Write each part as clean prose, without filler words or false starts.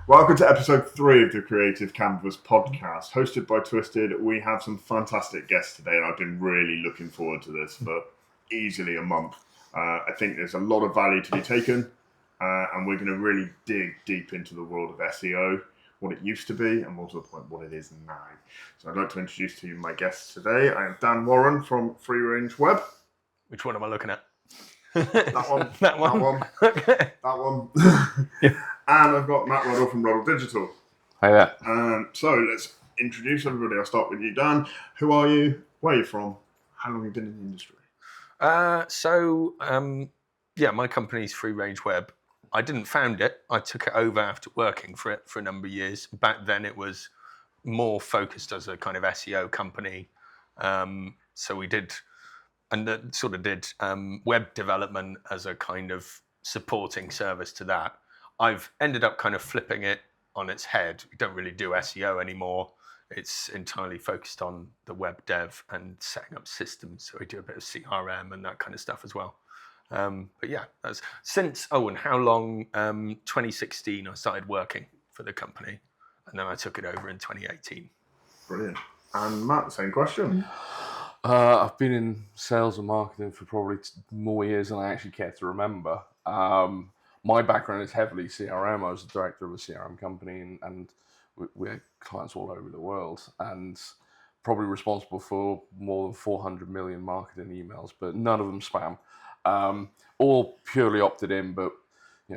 Welcome to episode 3 of the Creative Canvas podcast, hosted by Twisted. We have some fantastic guests today, and I've been really looking forward to this for easily a month. I think there's a lot of value to be taken, and we're going to really dig deep into the world of SEO, what it used to be, and more to the point, what it is now. So I'd like to introduce to you my guests today. I have Dan Warren from Free Range Web. Which one am I looking at? That one. That one. Okay. That one. Yeah. And I've got Matt Ruddle from Ruddle Digital. Hi there. So let's introduce everybody. I'll start with you, Dan. Who are you? Where are you from? How long have you been in the industry? My company's Free Range Web. I didn't found it. I took it over after working for it for a number of years. Back then, it was more focused as a kind of SEO company. So we did, and sort of did web development as a kind of supporting service to that. I've ended up kind of flipping it on its head. We don't really do SEO anymore. It's entirely focused on the web dev and setting up systems. So we do a bit of CRM and that kind of stuff as well. But yeah, and how long? 2016, I started working for the company, and then I took it over in 2018. Brilliant. And Matt, same question. I've been in sales and marketing for probably more years than I actually care to remember. My background is heavily CRM. I was the director of a CRM company, and we had clients all over the world, and probably responsible for more than 400 million marketing emails, but none of them spam. All purely opted in, but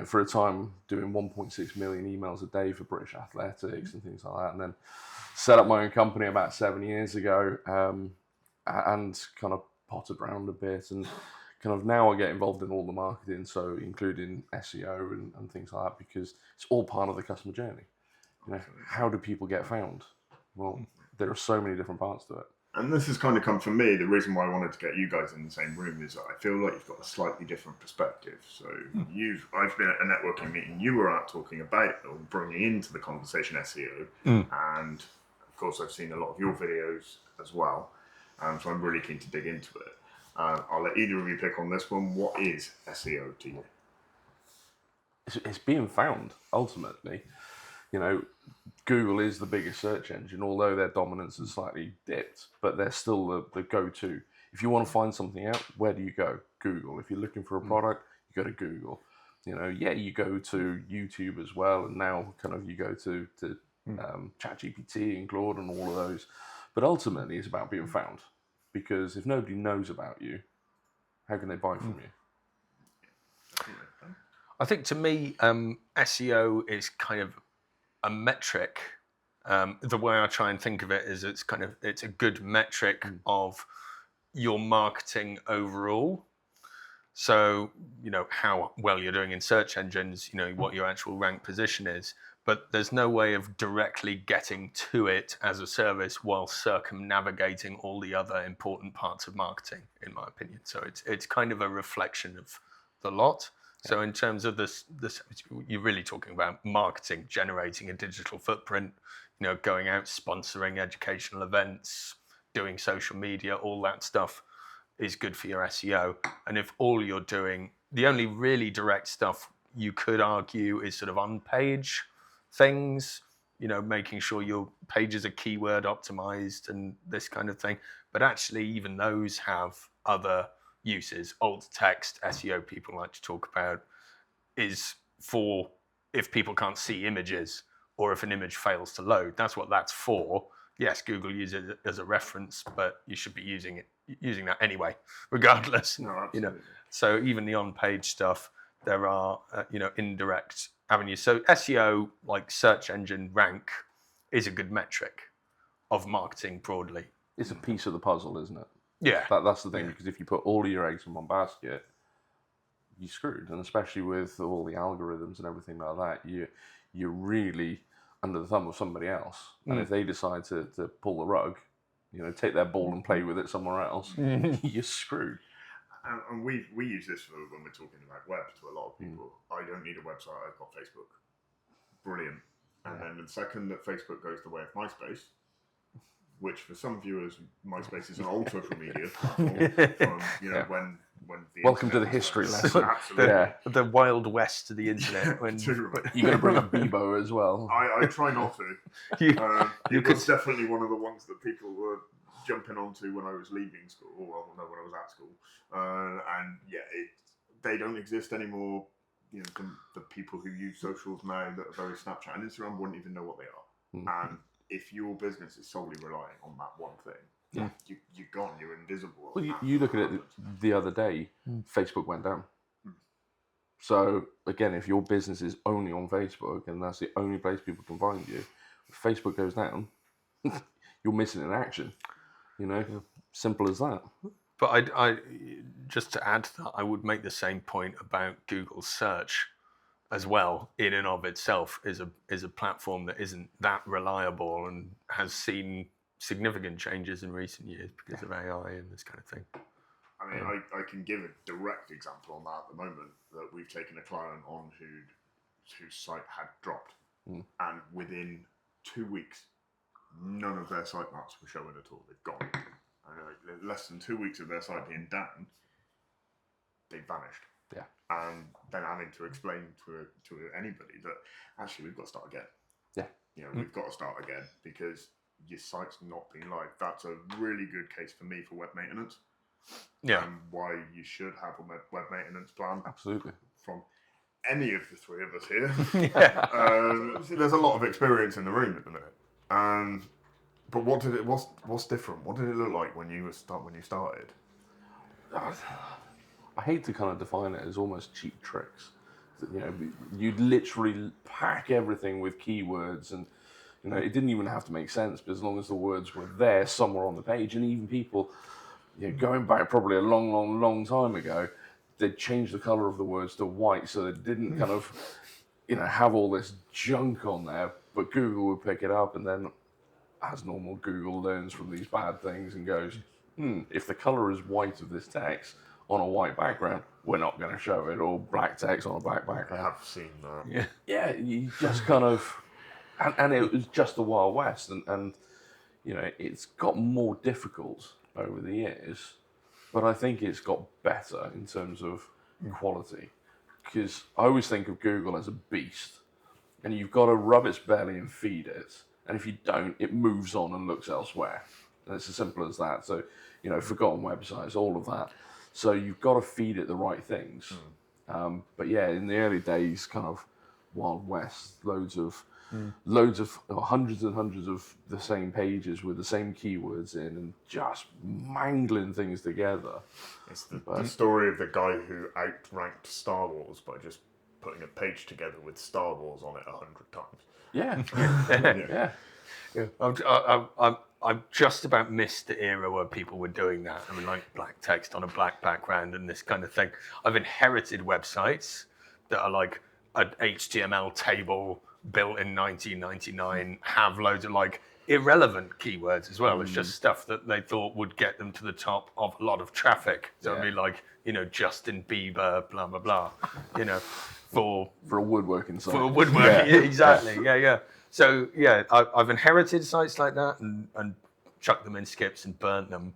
for a time doing 1.6 million emails a day for British Athletics and things like that, and then set up my own company about 7 years ago, and kind of potted around a bit, and kind of now I get involved in all the marketing, so including SEO and things like that, because it's all part of the customer journey. How do people get found? Well, there are so many different parts to it. And this has kind of come from me. The reason why I wanted to get you guys in the same room is that I feel like you've got a slightly different perspective. So I've been at a networking meeting. You were out talking about or bringing into the conversation SEO, and of course I've seen a lot of your videos as well. So I'm really keen to dig into it. I'll let either of you pick on this one. What is SEO to you? It's being found, ultimately. Google is the biggest search engine, although their dominance has slightly dipped, but they're still the go-to. If you want to find something out, where do you go? Google. If you're looking for a product, you go to Google. You go to YouTube as well, and now kind of you go to ChatGPT and Claude and all of those. But ultimately, it's about being found, because if nobody knows about you, how can they buy from you? I think to me, SEO is kind of a metric. The way I try and think of it is it's a good metric of your marketing overall. So, how well you're doing in search engines, what your actual rank position is, but there's no way of directly getting to it as a service while circumnavigating all the other important parts of marketing, in my opinion. So it's kind of a reflection of the lot. So in terms of this, you're really talking about marketing, generating a digital footprint, going out, sponsoring educational events, doing social media, all that stuff is good for your SEO. And if all you're doing, the only really direct stuff you could argue is sort of on-page things, making sure your pages are keyword optimized and this kind of thing. But actually, even those have other uses. Alt text SEO people like to talk about is for if people can't see images or if an image fails to load. That's what that's for. Yes, Google uses it as a reference, but you should be using that anyway, regardless. No, absolutely. So even the on-page stuff, there are indirect avenues. So SEO, like search engine rank, is a good metric of marketing broadly. It's a piece of the puzzle, isn't it? Yeah. That's the thing, because if you put all of your eggs in one basket, you're screwed. And especially with all the algorithms and everything like that, you're really under the thumb of somebody else. And if they decide to pull the rug, take their ball and play with it somewhere else, you're screwed. And we use this for when we're talking about web to a lot of people. I don't need a website, I've got Facebook. Brilliant. And then the second that Facebook goes the way of MySpace, which for some viewers, MySpace is an old social media platform from when when the Welcome to internet the was history first. lesson. Absolutely. Yeah. The Wild West of the internet. When Too right. You're going to bring up Bebo as well. I try not to. you It was definitely one of the ones that people were jumping onto when I was leaving school, or no, when I was at school. And yeah, they don't exist anymore. You know, the people who use socials now that are very Snapchat and Instagram wouldn't even know what they are. Mm. And if your business is solely relying on that one thing, Yeah. you're gone. You're invisible. Well, you look at it the other day, Facebook went down. So again, if your business is only on Facebook and that's the only place people can find you, if Facebook goes down, you're missing in action. You know, simple as that. But I just to add to that, I would make the same point about Google search as well. In and of itself, is a platform that isn't that reliable and has seen significant changes in recent years because of AI and this kind of thing. I mean, I can give a direct example on that at the moment, that we've taken a client on whose site had dropped, and within 2 weeks, none of their sitemaps were showing at all. They've gone. Less than 2 weeks of their site being down, they vanished. Yeah. And then having to explain to anybody that actually we've got to start again. Yeah. You know, we've got to start again because your site's not been live. That's a really good case for me for web maintenance. Yeah. And why you should have a web maintenance plan. Absolutely. From any of the three of us here. There's a lot of experience in the room at the minute. But what's different? What did it look like when you started? I hate to kind of define it as almost cheap tricks. You know, you'd literally pack everything with keywords, and you know, it didn't even have to make sense, but as long as the words were there somewhere on the page, and even people, you know, going back probably a long time ago, they'd change the color of the words to white so they didn't kind of, you know, have all this junk on there, but Google would pick it up, and then as normal, Google learns from these bad things and goes, if the color is white of this text on a white background, we're not going to show it, or black text on a black background. I have seen that. Yeah, you just kind of, and it was just the Wild West, and you know, it's got more difficult over the years, but I think it's got better in terms of quality, because I always think of Google as a beast, and you've got to rub its belly and feed it, and if you don't, it moves on and looks elsewhere, and it's as simple as that. So, you know, forgotten websites, all of that. So you've got to feed it the right things. But yeah, in the early days, kind of Wild West, loads of hundreds and hundreds of the same pages with the same keywords in, and just mangling things together. It's the story of the guy who outranked Star Wars by just putting a page together with Star Wars on it 100 times. Yeah. Yeah. I've just about missed the era where people were doing that. I mean, like black text on a black background and this kind of thing. I've inherited websites that are like an HTML table built in 1999, have loads of like irrelevant keywords as well. It's just stuff that they thought would get them to the top of a lot of traffic. So it'd be like, you know, Justin Bieber, blah, blah, blah, you know, for a woodworking site. For a woodworking, exactly. Yeah. So yeah, I've inherited sites like that and chucked them in skips and burnt them.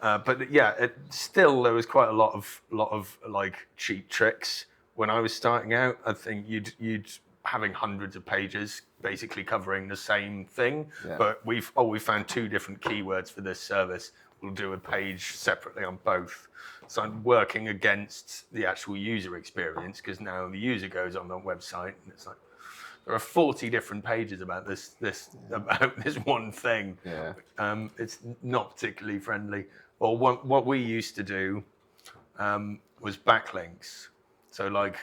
But yeah, still there was quite a lot of like cheap tricks when I was starting out. I think you'd having hundreds of pages basically covering the same thing, but we found two different keywords for this service. We'll do a page separately on both. So I'm working against the actual user experience, because now the user goes on the website and it's like, there are 40 different pages about this one thing. Yeah. It's not particularly friendly. Or what we used to do was backlinks. So like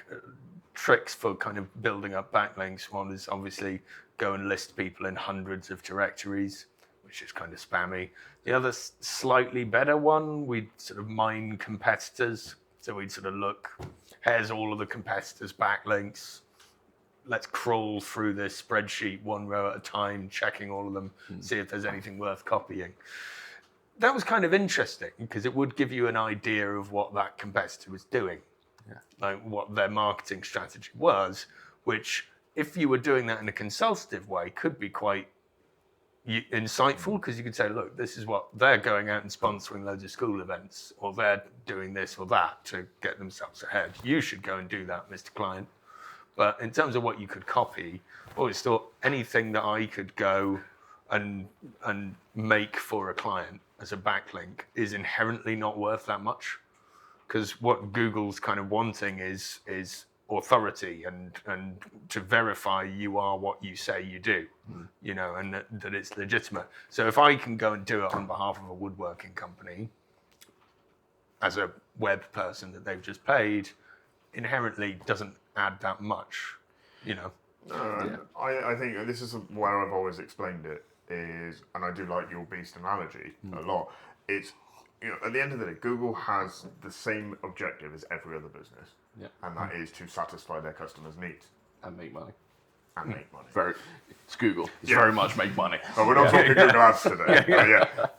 tricks for kind of building up backlinks. One is obviously go and list people in hundreds of directories, which is kind of spammy. The other slightly better one, we'd sort of mine competitors. So we'd sort of look, here's all of the competitors' backlinks. Let's crawl through this spreadsheet one row at a time, checking all of them, see if there's anything worth copying. That was kind of interesting because it would give you an idea of what that competitor was doing, like what their marketing strategy was, which if you were doing that in a consultative way could be quite insightful, because you could say, look, this is what they're going out and sponsoring loads of school events, or they're doing this or that to get themselves ahead. You should go and do that, Mr. Client. But in terms of what you could copy, I always thought anything that I could go and make for a client as a backlink is inherently not worth that much, because what Google's kind of wanting is authority and to verify you are what you say you do, you know, and that it's legitimate. So if I can go and do it on behalf of a woodworking company as a web person that they've just paid, inherently doesn't add that much, you know. I think this is where I've always explained it is, and I do like your beast analogy a lot. It's, you know, at the end of the day, Google has the same objective as every other business, and that is to satisfy their customers' needs and make money. And make money. It's Google. It's very much make money. But we're not talking Google Ads today.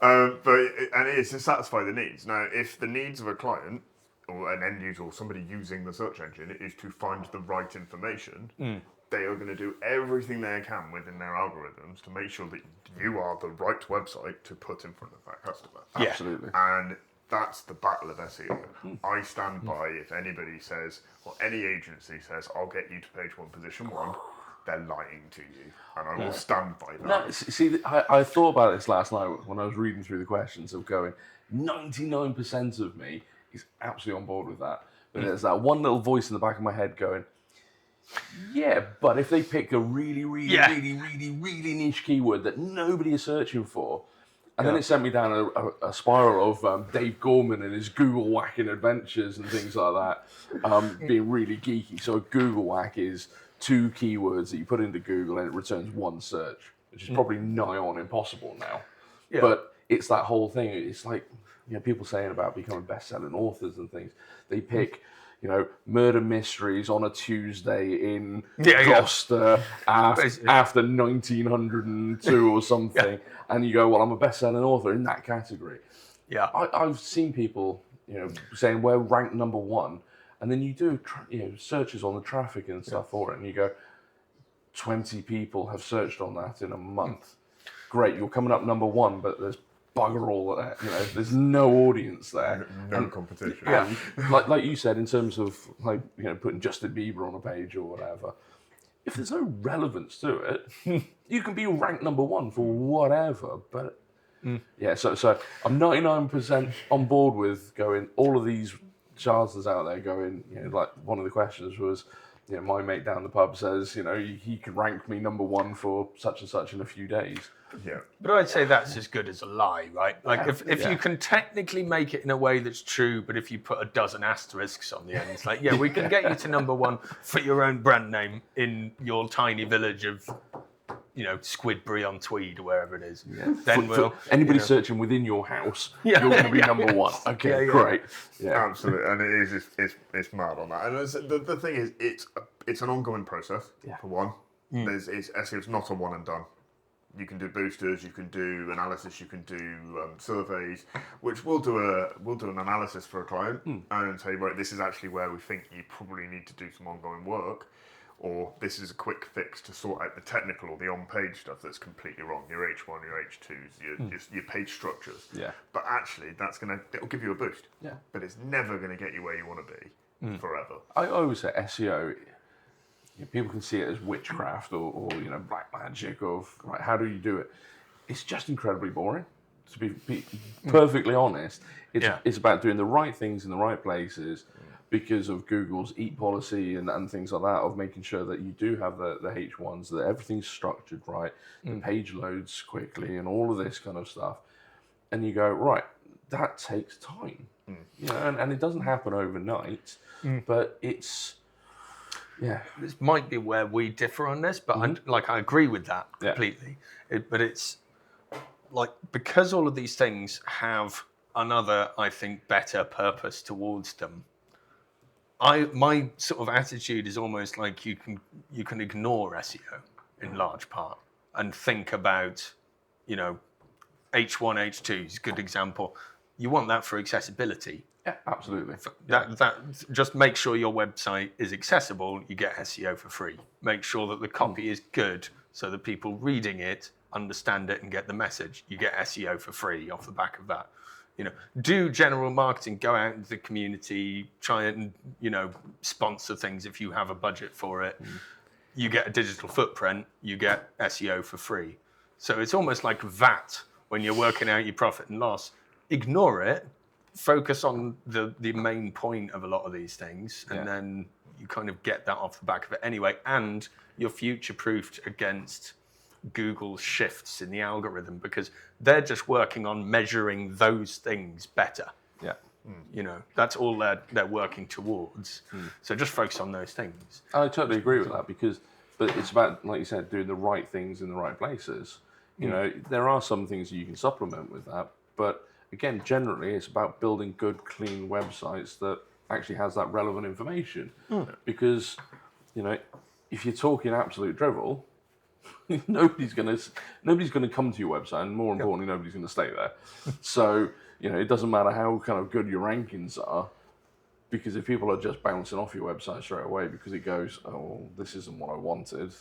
And it is to satisfy the needs. Now, if the needs of a client or an end user or somebody using the search engine is to find the right information, they are going to do everything they can within their algorithms to make sure that you are the right website to put in front of that customer. Yeah. Absolutely. And that's the battle of SEO. I stand by, if anybody says, or any agency says, I'll get you to page 1, position 1, they're lying to you. And I will stand by that. No, see, I thought about this last night when I was reading through the questions of going, 99% of me is absolutely on board with that. But there's that one little voice in the back of my head going, yeah, but if they pick a really niche keyword that nobody is searching for, and then it sent me down a spiral of Dave Gorman and his Google whacking adventures and things like that, being really geeky. So a Google whack is 2 keywords that you put into Google and it returns 1 search, which is probably nigh on impossible now. Yeah. But it's that whole thing. It's like, you know, people saying about becoming best-selling authors and things. They pick, you know, murder mysteries on a Tuesday in Gloucester after 1902 or something, and you go, well, I'm a best-selling author in that category. Yeah, I've seen people, you know, saying we're ranked number 1, and then you do, you know, searches on the traffic and stuff for it, and you go, 20 people have searched on that in a month. Great, you're coming up number 1, but there's bugger all of that, you know, there's no audience there. No competition. Yeah, like you said, in terms of, like, you know, putting Justin Bieber on a page or whatever, if there's no relevance to it, you can be ranked number 1 for whatever, but yeah, so I'm 99% on board with going, all of these charters out there going, you know, like one of the questions was, you know, my mate down the pub says, you know, he could rank me number 1 for such and such in a few days. Yeah. But I'd say that's as good as a lie, right? Like if you can technically make it in a way that's true, but if you put a dozen asterisks on the end, it's like, yeah, we can get you to number 1 for your own brand name in your tiny village of, you know, Squidbury on Tweed or wherever it is. Yeah. Then for anybody searching within your house, you're going to be number 1. Okay, great. Yeah, absolutely, and it is it's mad on that. And the thing is, it's an ongoing process. For one, SEO's not a one and done. You can do boosters, you can do analysis, you can do surveys, which we'll do an analysis for a client and say, right, this is actually where we think you probably need to do some ongoing work, or this is a quick fix to sort out the technical or the on-page stuff that's completely wrong. Your H1, your H2s, your page structures. Yeah. But actually, it'll give you a boost. Yeah. But it's never going to get you where you want to be forever. I always say SEO. You know, people can see it as witchcraft or you know, black magic of, right, how do you do it? It's just incredibly boring. To be perfectly honest, it's about doing the right things in the right places because of Google's EAT policy and things like that, of making sure that you do have the H1s, that everything's structured right, the page loads quickly and all of this kind of stuff. And you go, right, that takes time. You know, and it doesn't happen overnight, but it's... Yeah, this might be where we differ on this, but I agree with that completely. But it's like, because all of these things have another, I think, better purpose towards them. My sort of attitude is almost like you can ignore SEO in large part and think about, you know, H1, H2 is a good example. You want that for accessibility. Yeah, absolutely. That just make sure your website is accessible. You get SEO for free. Make sure that the copy is good, so that people reading it understand it and get the message. You get SEO for free off the back of that. Do general marketing, go out into the community, try and, sponsor things if you have a budget for it. You get a digital footprint, you get SEO for free. So it's almost like VAT when you're working out your profit and loss. Ignore it, focus on the main point of a lot of these things, and then you kind of get that off the back of it anyway. And you're future-proofed against Google's shifts in the algorithm because they're just working on measuring those things better. Yeah. That's all they're working towards. So just focus on those things. I totally agree with that but it's about, like you said, doing the right things in the right places. There are some things that you can supplement with that, but again, generally, it's about building good, clean websites that actually has that relevant information. Because, if you're talking absolute drivel, nobody's gonna come to your website, and more importantly, nobody's gonna stay there. So, it doesn't matter how kind of good your rankings are, because if people are just bouncing off your website straight away because it goes, oh, this isn't what I wanted,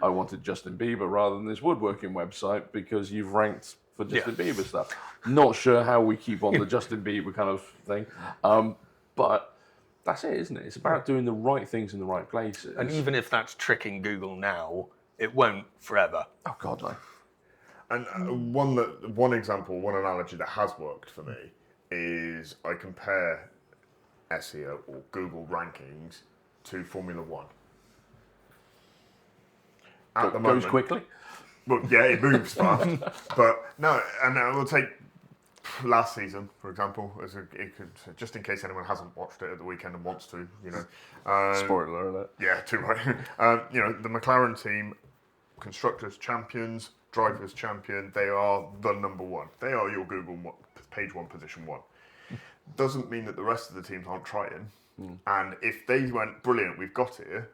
I wanted Justin Bieber rather than this woodworking website because you've ranked for Justin Bieber stuff. Not sure how we keep on the Justin Bieber kind of thing, but that's it, isn't it? It's about doing the right things in the right places. And even if that's tricking Google now, it won't forever. Oh God, no. And one example, one analogy that has worked for me is I compare SEO or Google rankings to Formula One. At the moment, goes quickly. Well, yeah, it moves fast. But no, and we'll take last season, for example, just in case anyone hasn't watched it at the weekend and wants to, Spoiler alert. Yeah, too right. The McLaren team, constructors champions, drivers champion, they are the number one. They are your Google page one, position one. Doesn't mean that the rest of the teams aren't trying. And if they went, brilliant, we've got it here,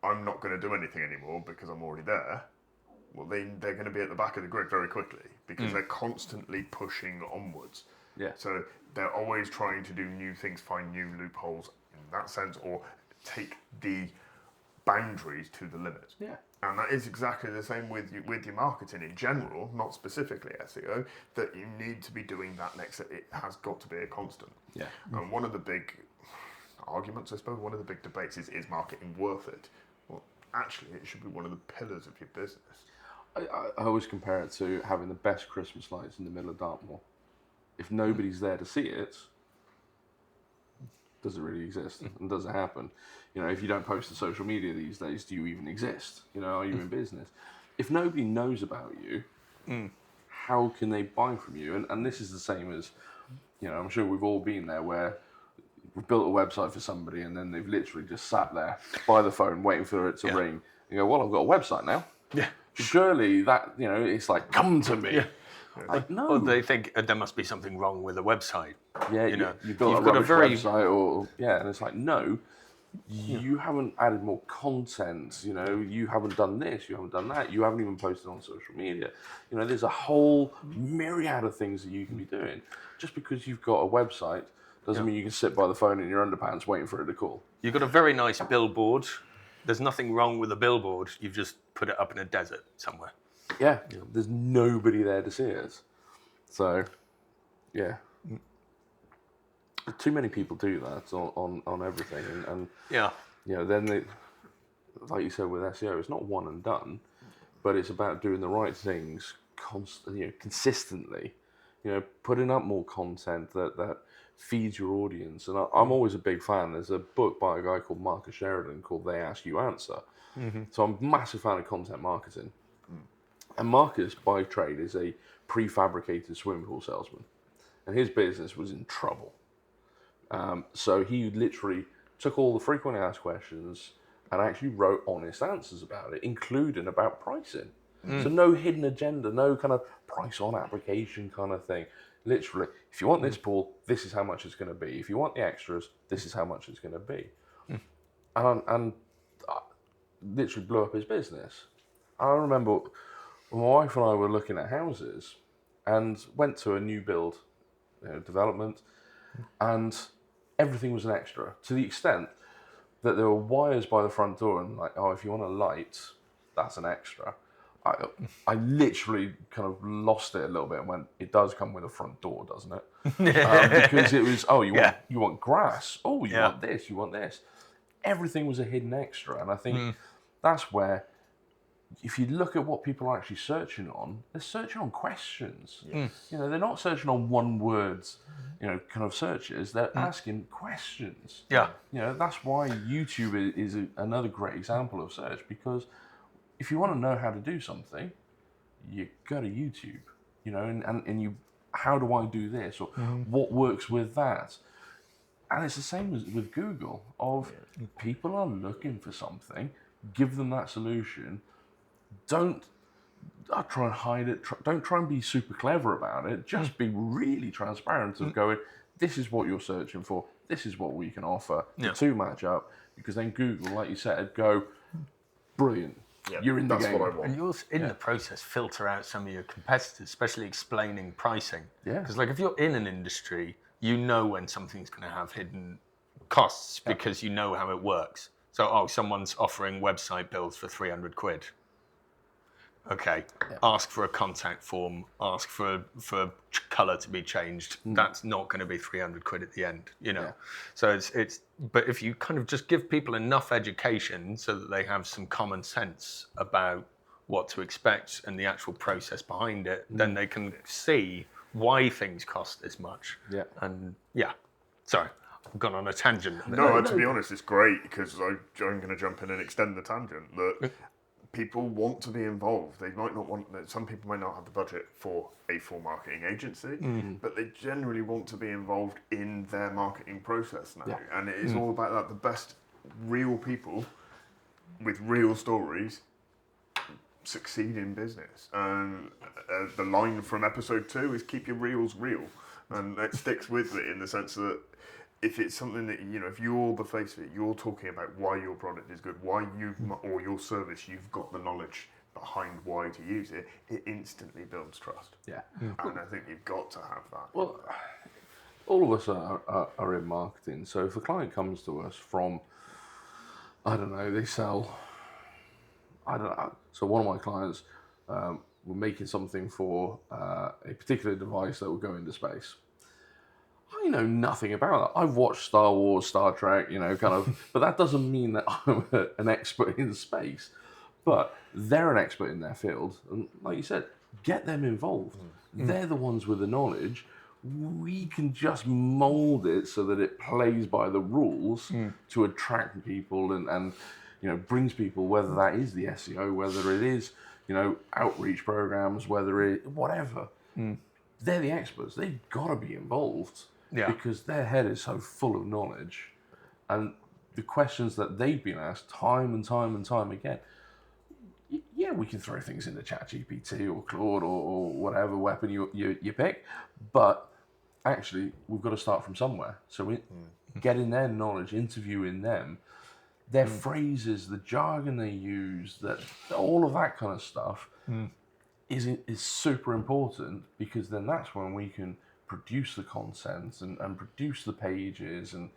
I'm not going to do anything anymore because I'm already there. Well, they're going to be at the back of the grid very quickly because they're constantly pushing onwards. Yeah. So they're always trying to do new things, find new loopholes in that sense, or take the boundaries to the limit. Yeah. And that is exactly the same with your marketing in general, not specifically SEO, that you need to be doing that next. It has got to be a constant. Yeah. And one of the big arguments, I suppose, one of the big debates is marketing worth it? Well, actually, it should be one of the pillars of your business. I always compare it to having the best Christmas lights in the middle of Dartmoor. If nobody's there to see it, does it really exist? And does it happen? If you don't post to social media these days, do you even exist? Are you in business? If nobody knows about you, how can they buy from you? And this is the same as, I'm sure we've all been there where we've built a website for somebody and then they've literally just sat there by the phone waiting for it to ring. You go, well, I've got a website now. Yeah. Surely that, it's like, come to me. Yeah. Like, no. Well, they think there must be something wrong with the website. Yeah, you've got a very website, and it's like, no, you haven't added more content. You haven't done this, you haven't done that, you haven't even posted on social media. There's a whole myriad of things that you can be doing. Just because you've got a website doesn't mean you can sit by the phone in your underpants waiting for it to call. You've got a very nice billboard. There's nothing wrong with a billboard. You've just put it up in a desert somewhere. Yeah, there's nobody there to see it. So, yeah. Too many people do that on everything. And then they, like you said with SEO, it's not one and done, but it's about doing the right things consistently. Putting up more content that feeds your audience. And I'm always a big fan. There's a book by a guy called Marcus Sheridan called They Ask You Answer. So I'm a massive fan of content marketing. And Marcus, by trade, is a prefabricated swimming pool salesman. And his business was in trouble. So he literally took all the frequently asked questions and actually wrote honest answers about it, including about pricing. So no hidden agenda, no kind of price on application kind of thing. Literally, if you want this pool, this is how much it's going to be. If you want the extras, this is how much it's going to be. And literally blew up his business. I remember my wife and I were looking at houses and went to a new build development, and everything was an extra, to the extent that there were wires by the front door and like, oh, if you want a light, that's an extra. I literally kind of lost it a little bit and went, it does come with a front door, doesn't it? Because it was, you want grass. Oh, you want this, you want this. Everything was a hidden extra. And I think that's where, if you look at what people are actually searching on, they're searching on questions. Yes. They're not searching on one words, kind of searches. They're asking questions. Yeah. That's why YouTube is another great example of search, because if you want to know how to do something, you go to YouTube, and you, how do I do this? Or what works with that? And it's the same as with Google, of people are looking for something, give them that solution. Don't try and hide it. Don't try and be super clever about it. Just be really transparent of going, this is what you're searching for. This is what we can offer. The two match up, because then Google, like you said, go, brilliant. Yeah, you're in the game. That's what I want. And you'll, in the process, filter out some of your competitors, especially explaining pricing. Yeah. Because if you're in an industry, you know when something's going to have hidden costs because you know how it works. So, someone's offering website builds for 300 quid. Okay, ask for a contact form, ask for colour to be changed. That's not going to be 300 quid at the end, So but if you kind of just give people enough education so that they have some common sense about what to expect and the actual process behind it, then they can see why things cost this much. Yeah. And sorry, I've gone on a tangent. No, to be honest, it's great, because I'm going to jump in and extend the tangent. That people want to be involved. They might not want. Some people might not have the budget for a full marketing agency, but they generally want to be involved in their marketing process now. Yeah. And it is all about that. The best real people with real stories succeed in business. And the line from episode 2 is keep your reels real, and it sticks with it in the sense that if it's something that, if you're the face of it, you're talking about why your product is good, why or your service, you've got the knowledge behind why to use it, it instantly builds trust. Yeah. And I think you've got to have that. Well, all of us are in marketing. So if a client comes to us from, they sell, So one of my clients were making something for a particular device that would go into space. I know nothing about that. I've watched Star Wars, Star Trek, but that doesn't mean that I'm an expert in space. But they're an expert in their field. And like you said, get them involved. They're the ones with the knowledge. We can just mold it so that it plays by the rules to attract people and brings people, whether that is the SEO, whether it is, outreach programs, whether it, whatever. They're the experts. They've got to be involved. Yeah. Because their head is so full of knowledge, and the questions that they've been asked time and time and time again. Yeah, we can throw things into ChatGPT or Claude or whatever weapon you pick, but actually we've got to start from somewhere. So getting their knowledge, interviewing them, their phrases, the jargon they use, that all of that kind of stuff is super important, because then that's when we can produce the content and produce the pages and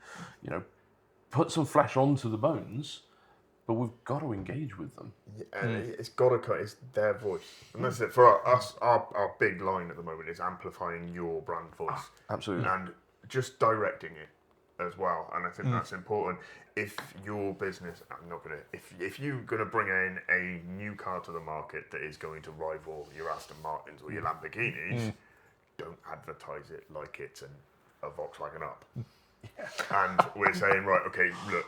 put some flesh onto the bones, but we've got to engage with them. And it's got to cut. It's their voice, and that's it for us. Our big line at the moment is amplifying your brand voice. Absolutely. And just directing it as well. And I think that's important. If your business, if you're gonna bring in a new car to the market that is going to rival your Aston Martins or your Lamborghinis, don't advertise it like it's a Volkswagen Up. And we're saying, right, okay, look,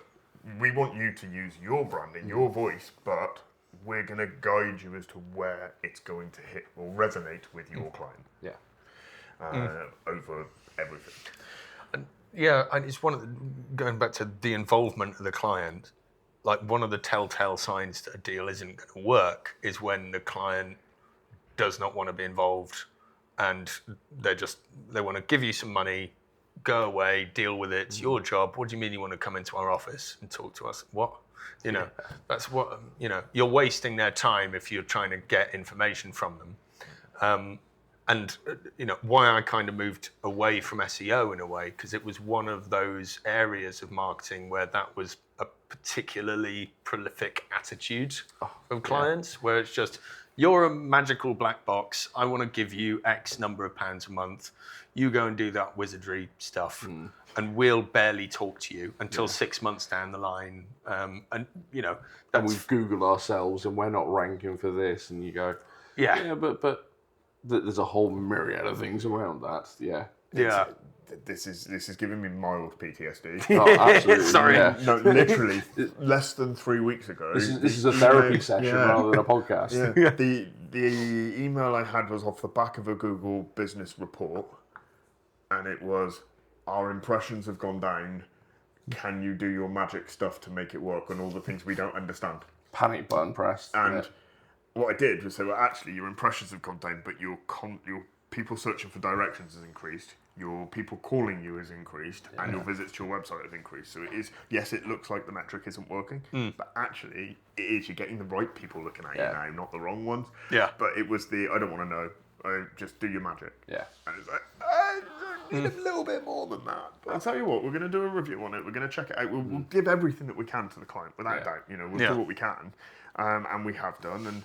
we want you to use your branding, your voice, but we're going to guide you as to where it's going to hit or resonate with your client. Yeah. Over everything. And it's going back to the involvement of the client, like one of the telltale signs that a deal isn't going to work is when the client does not want to be involved, and they want to give you some money, go away, deal with it. It's your job. What do you mean you want to come into our office and talk to us? What? That's what, you're wasting their time if you're trying to get information from them. And why I kind of moved away from SEO in a way, because it was one of those areas of marketing where that was a particularly prolific attitude of clients, where it's just, you're a magical black box. I want to give you X number of pounds a month. You go and do that wizardry stuff, and we'll barely talk to you until 6 months down the line. And you know, and we've Googled ourselves, and we're not ranking for this. And you go, but there's a whole myriad of things around that. This is giving me mild PTSD. Oh, absolutely. Sorry. Yeah. No, literally, less than 3 weeks ago. This is a therapy session rather than a podcast. Yeah. The email I had was off the back of a Google business report, and it was, our impressions have gone down. Can you do your magic stuff to make it work? And all the things we don't understand. Panic button pressed. And what I did was say, well, actually, your impressions have gone down, but your people searching for directions has increased. Your people calling you has increased, and your visits to your website have increased. So it is, yes, it looks like the metric isn't working, but actually it is. You're getting the right people looking at you now, not the wrong ones. Yeah. But it was I don't want to know. Just do your magic. Yeah. And it's like, I need a little bit more than that. But I'll tell you what, we're going to do a review on it. We're going to check it out. We'll give everything that we can to the client, without doubt. You know, we'll do what we can, and we have done. And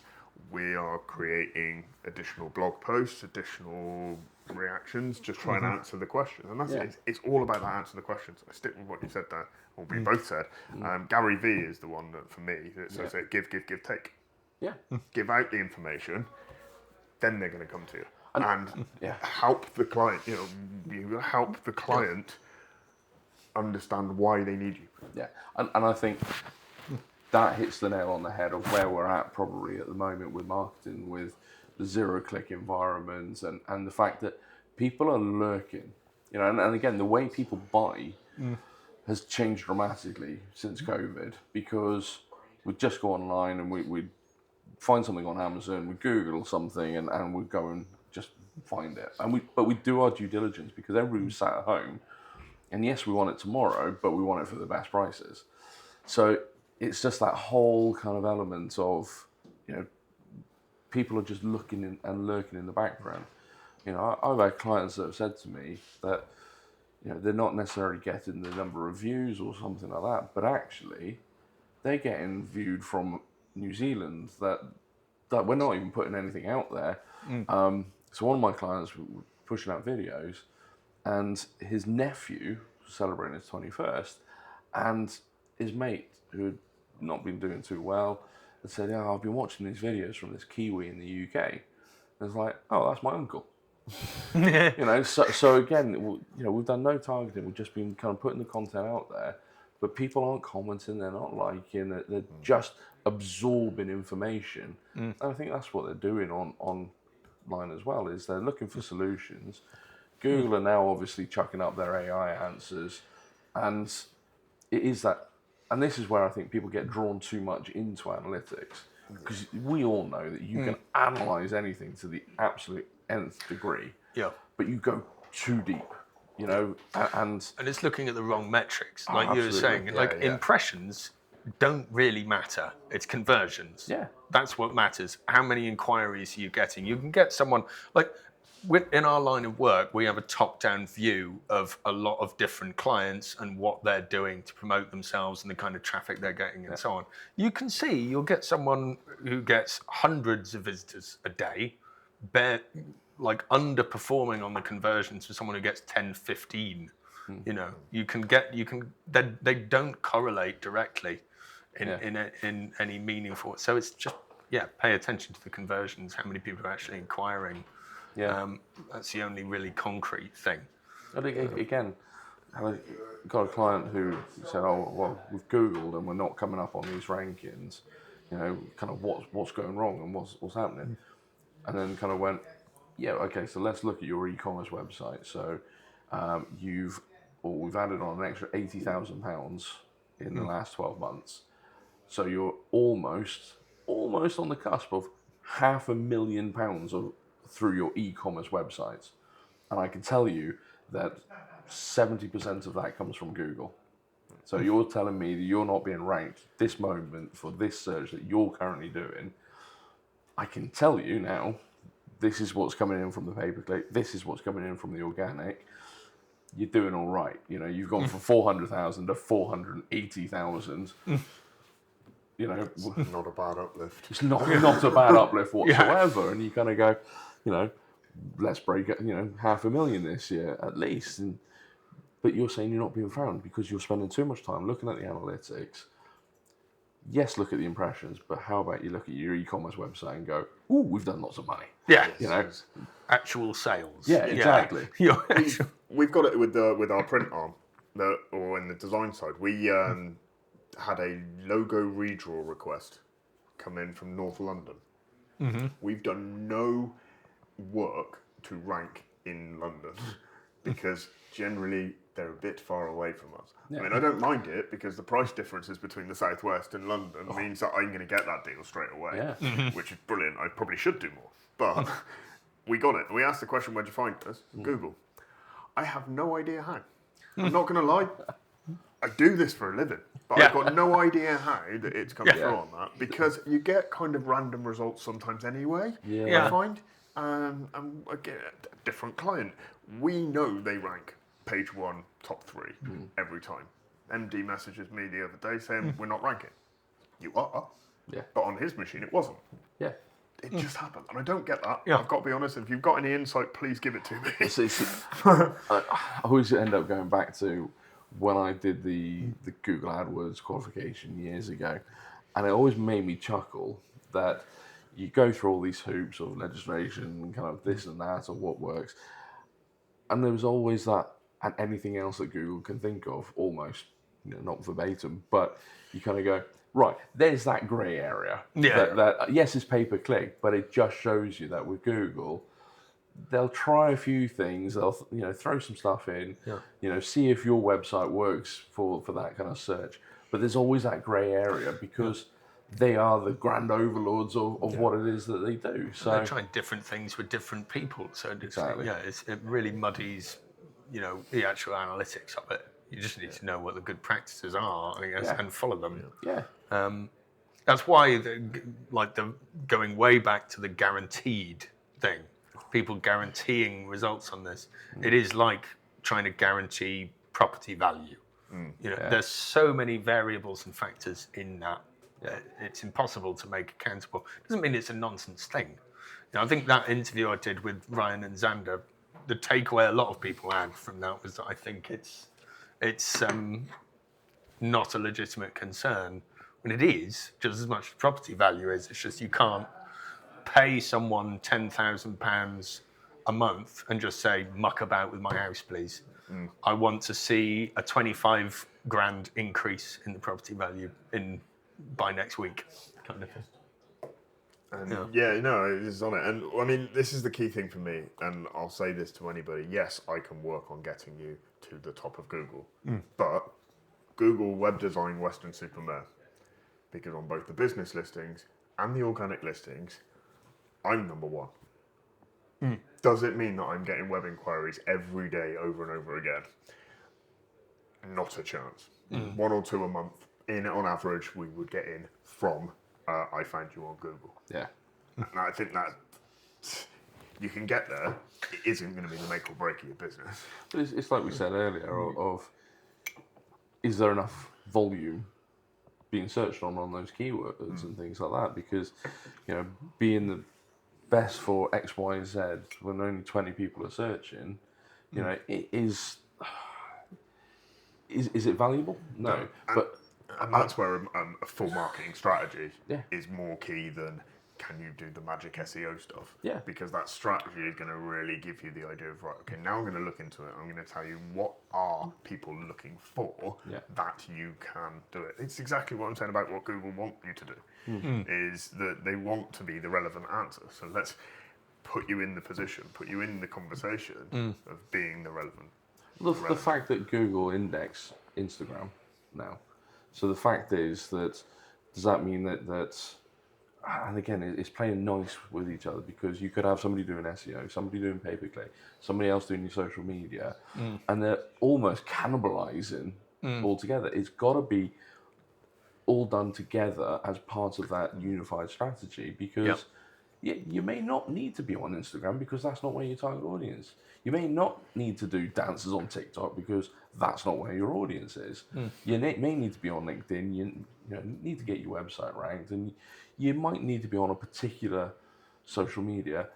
we are creating additional blog posts, additional reactions, just try and answer the questions. And that's it. It's all about that, answer the questions. I stick with what you said there, or we both said. Gary V is the one that, for me, that says give, take. Yeah. Give out the information, then they're going to come to you. And help the client, you help the client understand why they need you. Yeah. And I think that hits the nail on the head of where we're at probably at the moment with marketing, with the zero-click environments, and the fact that people are lurking. You know, and again, the way people buy has changed dramatically since COVID, because we just go online and we find something on Amazon, we Google something, and we go and just find it. But we do our due diligence, because everybody's sat at home, and yes, we want it tomorrow, but we want it for the best prices. So it's just that whole kind of element of, people are just looking and lurking in the background. I've had clients that have said to me that, they're not necessarily getting the number of views or something like that, but actually they're getting viewed from New Zealand that we're not even putting anything out there. So one of my clients was pushing out videos, and his nephew was celebrating his 21st, and his mate, who had not been doing too well, had said, I've been watching these videos from this Kiwi in the UK. And it's like, oh, that's my uncle. So again, we've done no targeting. We've just been kind of putting the content out there, but people aren't commenting, they're not liking it, they're just absorbing information. And I think that's what they're doing online as well, is they're looking for solutions. Google are now obviously chucking up their AI answers, and it is that. And this is where I think people get drawn too much into analytics, because we all know that you can analyze anything to the absolute nth degree, but you go too deep, and it's looking at the wrong metrics, like you were absolutely. saying. Impressions don't really matter. It's conversions. Yeah, that's what matters. How many inquiries are you getting? You can get someone in our line of work, we have a top-down view of a lot of different clients and what they're doing to promote themselves and the kind of traffic they're getting and so on. You can see, you'll get someone who gets hundreds of visitors a day, underperforming on the conversions for someone who gets 10, 15. They don't correlate directly in any meaningful. So it's just, pay attention to the conversions, how many people are actually inquiring. That's the only really concrete thing. I think, again, I got a client who said, "Oh, well, we've Googled and we're not coming up on these rankings. Kind of what's going wrong and what's happening." And then kind of went, "Yeah, okay. So let's look at your e-commerce website. So we've added on an extra £80,000 in the last 12 months. So you're almost on the cusp of £500,000 through your e-commerce websites, and I can tell you that 70% of that comes from Google. So you're telling me that you're not being ranked this moment for this search that you're currently doing. I can tell you now, this is what's coming in from the pay-per-click, this is what's coming in from the organic. You're doing all right. You've gone from 400,000 to 480,000. you know, Not a bad uplift. it's not a bad uplift whatsoever. And you kind of go, you know, let's break it, you know, 500,000 this year at least. But you're saying you're not being found because you're spending too much time looking at the analytics. Yes, look at the impressions, but how about you look at your e-commerce website and go, "Ooh, we've done lots of money." Yeah, You know, actual sales. Yeah, exactly. Yeah. We've got it with our print arm, or in the design side. We had a logo redraw request come in from North London. Mm-hmm. We've done no work to rank in London because generally they're a bit far away from us. Yeah. I mean, I don't mind it because the price differences between the Southwest and London means that I'm going to get that deal straight away, which is brilliant. I probably should do more, but we got it. We asked the question, where'd you find us? Google. I have no idea how. I'm not going to lie. I do this for a living, but I've got no idea how that it's come through on that, because you get kind of random results sometimes anyway, I find. And I get a different client. We know they rank page 1, top 3 every time. MD messages me the other day saying, we're not ranking. You are. Yeah. But on his machine, it wasn't. Yeah. It just happened. And I don't get that. Yeah. I've got to be honest. If you've got any insight, please give it to me. I always end up going back to when I did the Google AdWords qualification years ago. And it always made me chuckle that you go through all these hoops of legislation, kind of this and that, or what works. And there was always that, and anything else that Google can think of, almost, you know, not verbatim, but you kind of go, right, there's that grey area. That yes, it's pay-per-click, but it just shows you that with Google, they'll try a few things, they'll throw some stuff in, see if your website works for that kind of search. But there's always that grey area because they are the grand overlords of what it is that they do. So they're trying different things with different people. So it really muddies, the actual analytics of it. You just need to know what the good practices are, I guess, and follow them. Yeah. That's why the going way back to the guaranteed thing, people guaranteeing results on this. It is like trying to guarantee property value. There's so many variables and factors in that. It's impossible to make accountable. Doesn't mean it's a nonsense thing. I think that interview I did with Ryan and Xander, the takeaway a lot of people had from that was that I think it's not a legitimate concern when it is just as much as property value is. It's just you can't pay someone £10,000 a month and just say, muck about with my house, please. I want to see a 25 grand increase in the property value by next week, kind of thing. And it's on it. And I mean, this is the key thing for me, and I'll say this to anybody. Yes, I can work on getting you to the top of Google, but Google Web Design Western-super-Mare, because on both the business listings and the organic listings, I'm number 1. Does it mean that I'm getting web inquiries every day over and over again? Not a chance. 1 or 2 a month. On average, we would get in from I found you on Google. Yeah. And I think that you can get there. It isn't going to be the make or break of your business. But it's like we said earlier of is there enough volume being searched on those keywords and things like that? Because, being the best for X, Y, and Z when only 20 people are searching, it is it valuable? No. And that's where a full marketing strategy is more key than can you do the magic SEO stuff. Yeah. Because that strategy is going to really give you the idea of, right, okay, now I'm going to look into it. I'm going to tell you what are people looking for that you can do it. It's exactly what I'm saying about what Google want you to do, is that they want to be the relevant answer. So let's put you in the position, put you in the conversation of being the relevant. The fact that Google index Instagram now. So the fact is that, does that mean that and again, it's playing nice with each other, because you could have somebody doing SEO, somebody doing pay-per-click, somebody else doing your social media, and they're almost cannibalizing altogether. It's got to be all done together as part of that unified strategy, because you may not need to be on Instagram because that's not where your target audience. You may not need to do dances on TikTok because that's not where your audience is. You may need to be on LinkedIn. need to get your website ranked, and you might need to be on a particular social media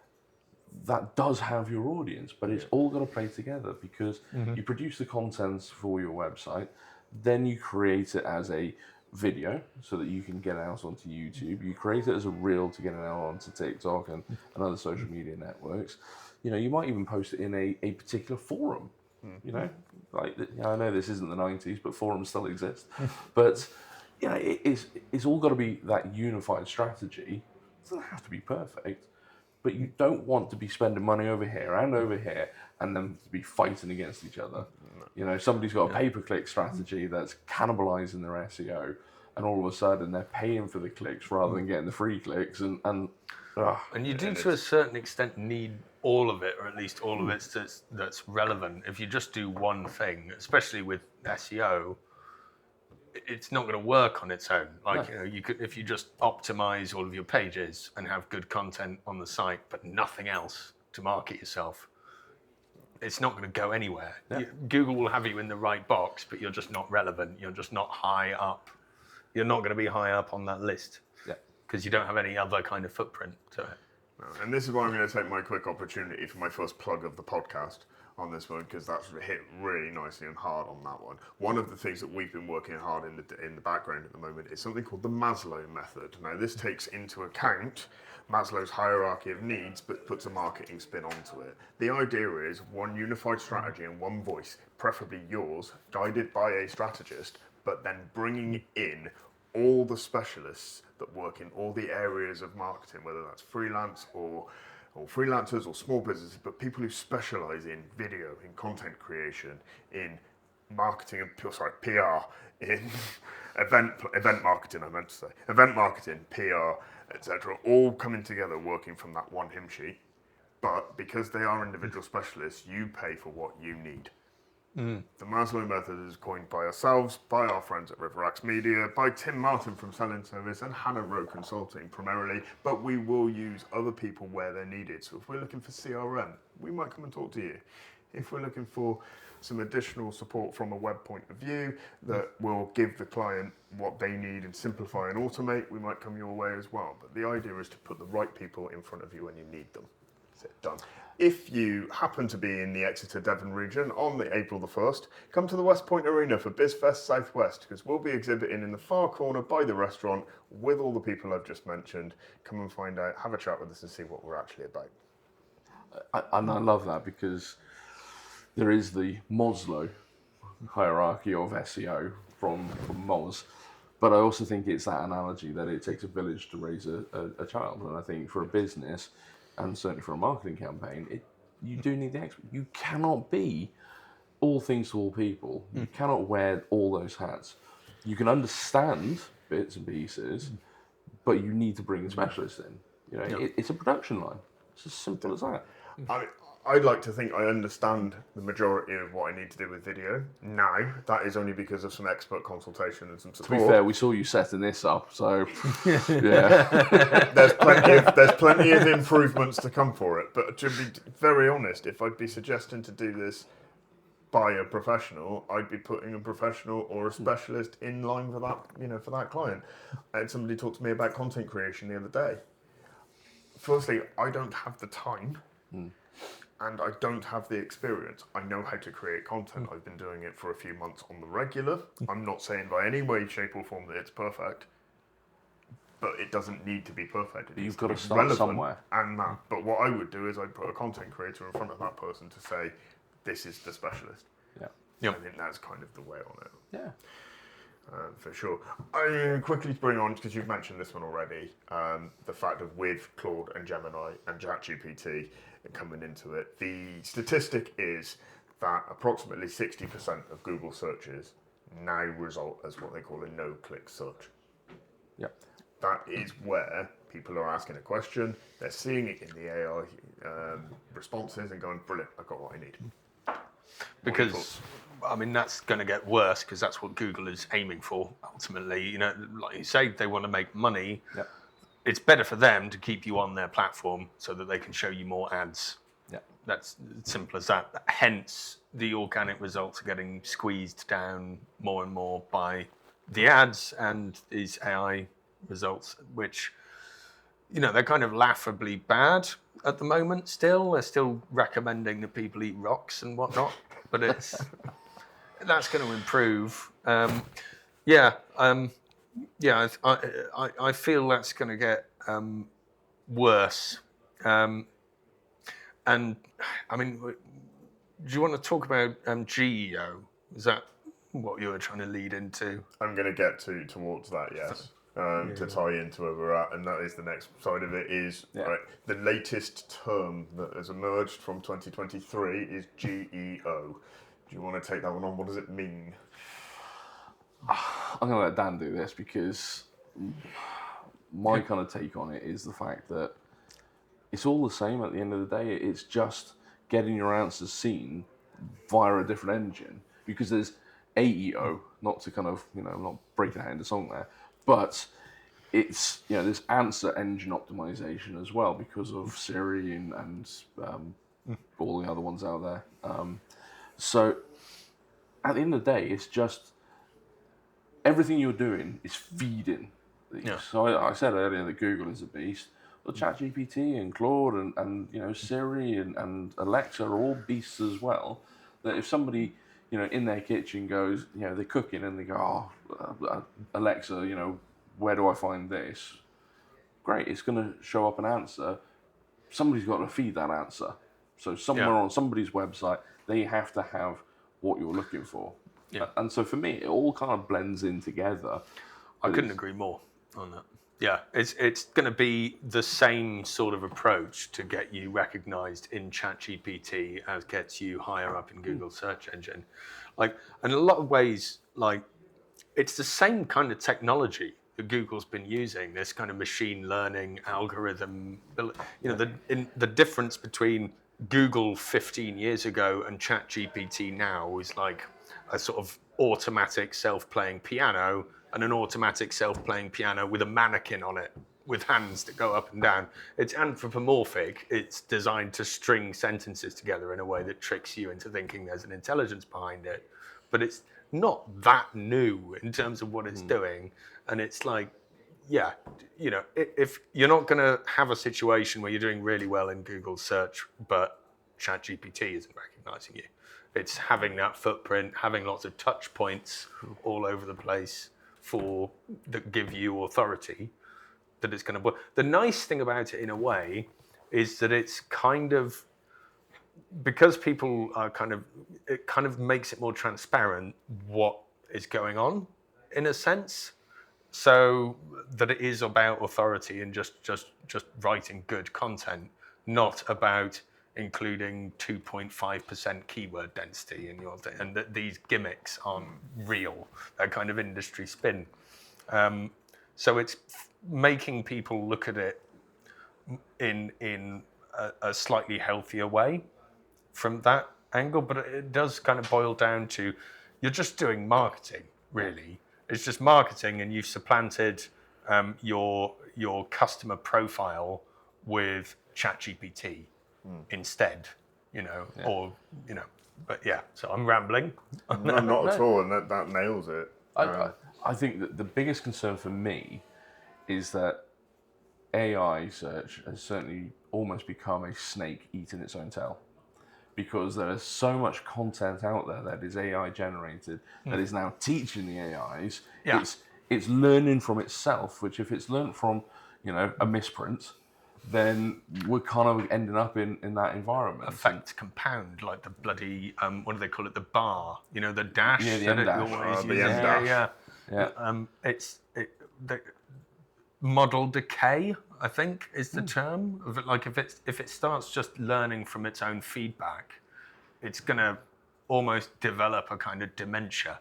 that does have your audience, but it's all got to play together because you produce the content for your website, then you create it as a video so that you can get it out onto YouTube. You create it as a reel to get it out onto TikTok and other social media networks. You might even post it in a particular forum. I know this isn't the 90s, but forums still exist. But it's all got to be that unified strategy. It doesn't have to be perfect, but you don't want to be spending money over here and then to be fighting against each other. Somebody's got a pay-per-click strategy that's cannibalizing their SEO, and all of a sudden they're paying for the clicks rather than getting the free clicks. And you do, to a certain extent, need all of it, or at least all of it that's relevant. If you just do one thing, especially with SEO, it's not going to work on its own. You could, if you just optimize all of your pages and have good content on the site, but nothing else to market yourself, it's not going to go anywhere. Yeah. Google will have you in the right box, but you're just not relevant. You're just not high up. You're not going to be high up on that list because you don't have any other kind of footprint to it. And this is why I'm going to take my quick opportunity for my first plug of the podcast on this one, because that's hit really nicely and hard on that one. One of the things that we've been working hard in the background at the moment is something called the Maslow method. Now, this takes into account Maslow's hierarchy of needs, but puts a marketing spin onto it. The idea is one unified strategy and one voice, preferably yours, guided by a strategist, but then bringing in all the specialists that work in all the areas of marketing, whether that's freelance or freelancers or small businesses, but people who specialize in video, in content creation, in marketing and PR, in event marketing, I meant to say. Event marketing, PR, etc., all coming together working from that one hymn sheet. But because they are individual specialists, you pay for what you need. The Maslow method is coined by ourselves, by our friends at Riverax Media, by Tim Martin from Selling Service and Hannah Rowe Consulting primarily, but we will use other people where they're needed. So if we're looking for CRM, we might come and talk to you. If we're looking for some additional support from a web point of view that will give the client what they need and simplify and automate, we might come your way as well. But the idea is to put the right people in front of you when you need them. That's it, done. If you happen to be in the Exeter Devon region on the April the 1st, come to the West Point Arena for BizFest Southwest, because we'll be exhibiting in the far corner by the restaurant with all the people I've just mentioned. Come and find out, have a chat with us and see what we're actually about. And I love that because there is the Maslow hierarchy of SEO from Moz, but I also think it's that analogy that it takes a village to raise a child, and I think for a business, and certainly for a marketing campaign, you do need the expert. You cannot be all things to all people. You cannot wear all those hats. You can understand bits and pieces, but you need to bring a specialist in. It's a production line. It's as simple as that. I'd like to think I understand the majority of what I need to do with video now. That is only because of some expert consultation and some support. To be fair, we saw you setting this up, so yeah. There's plenty of improvements to come for it. But to be very honest, if I'd be suggesting to do this by a professional, I'd be putting a professional or a specialist in line for that, for that client. I had somebody talk to me about content creation the other day. Firstly, I don't have the time. And I don't have the experience. I know how to create content. I've been doing it for a few months on the regular. I'm not saying by any way, shape or form that it's perfect, but it doesn't need to be perfect. You've got to start somewhere. But what I would do is I'd put a content creator in front of that person to say, this is the specialist. Yeah. I think that's kind of the way on it. Yeah. For sure. I quickly bring on, because you've mentioned this one already, the fact of with Claude and Gemini and ChatGPT coming into it, the statistic is that approximately 60% of Google searches now result as what they call a no-click search. Yeah. That is where people are asking a question, they're seeing it in the AI responses and going, brilliant, I've got what I need. Because, that's going to get worse because that's what Google is aiming for, ultimately. Like you say, they want to make money. Yep. It's better for them to keep you on their platform so that they can show you more ads. Yeah. That's as simple as that. Hence, the organic results are getting squeezed down more and more by the ads and these AI results, which, they're kind of laughably bad at the moment still. They're still recommending that people eat rocks and whatnot, but that's going to improve. I feel that's going to get worse. And I mean, do you want to talk about GEO? Is that what you were trying to lead into? I'm going to get towards that, yes. To tie into where we're at, and that is the next side of it is right, the latest term that has emerged from 2023 is GEO. Do you want to take that one on? What does it mean? I'm going to let Dan do this because my kind of take on it is the fact that it's all the same at the end of the day. It's just getting your answers seen via a different engine, because there's AEO, not to kind of, I'm not breaking out into song there, but it's, there's answer engine optimization as well because of Siri and all the other ones out there. So at the end of the day, it's just everything you're doing is feeding these. Yeah. So I said earlier that Google is a beast. Well, ChatGPT and Claude and Siri and Alexa are all beasts as well. That if somebody in their kitchen goes, they're cooking and they go, Alexa, where do I find this? Great, it's going to show up an answer. Somebody's got to feed that answer. So somewhere on somebody's website, they have to have what you're looking for. Yeah. And so for me, it all kind of blends in together. I couldn't agree more on that. Yeah, it's going to be the same sort of approach to get you recognized in ChatGPT as gets you higher up in Google search engine. In a lot of ways, it's the same kind of technology that Google's been using, this kind of machine learning algorithm. The difference between Google 15 years ago and ChatGPT now is like a sort of automatic self-playing piano and an automatic self-playing piano with a mannequin on it with hands that go up and down. It's anthropomorphic. It's designed to string sentences together in a way that tricks you into thinking there's an intelligence behind it. But it's not that new in terms of what it's doing. And it's like, if you're not going to have a situation where you're doing really well in Google search, but ChatGPT isn't recognizing you. It's having that footprint, having lots of touch points all over the place that give you authority, that it's going to work. The nice thing about it in a way is that it's kind of, because people are it kind of makes it more transparent what is going on in a sense, so that it is about authority and just writing good content, not about including 2.5% keyword density in your thing, and that these gimmicks aren't real. They're kind of industry spin. So it's making people look at it in a slightly healthier way from that angle, but it does kind of boil down to you're just doing marketing, really. It's just marketing, and you've supplanted your customer profile with ChatGPT instead, but so I'm rambling. No, not at all, and that nails it. I think that the biggest concern for me is that AI search has certainly almost become a snake eating its own tail, because there is so much content out there that is AI generated that is now teaching the AIs. Yeah. It's learning from itself, which if it's learned from a misprint, then we're kind of ending up in that environment. Effect compound, like the bloody what do they call it? The bar, the dash. Yeah, the M-dash. The M-dash. Yeah. The model decay, I think, is the term. Like if it starts just learning from its own feedback, it's gonna almost develop a kind of dementia.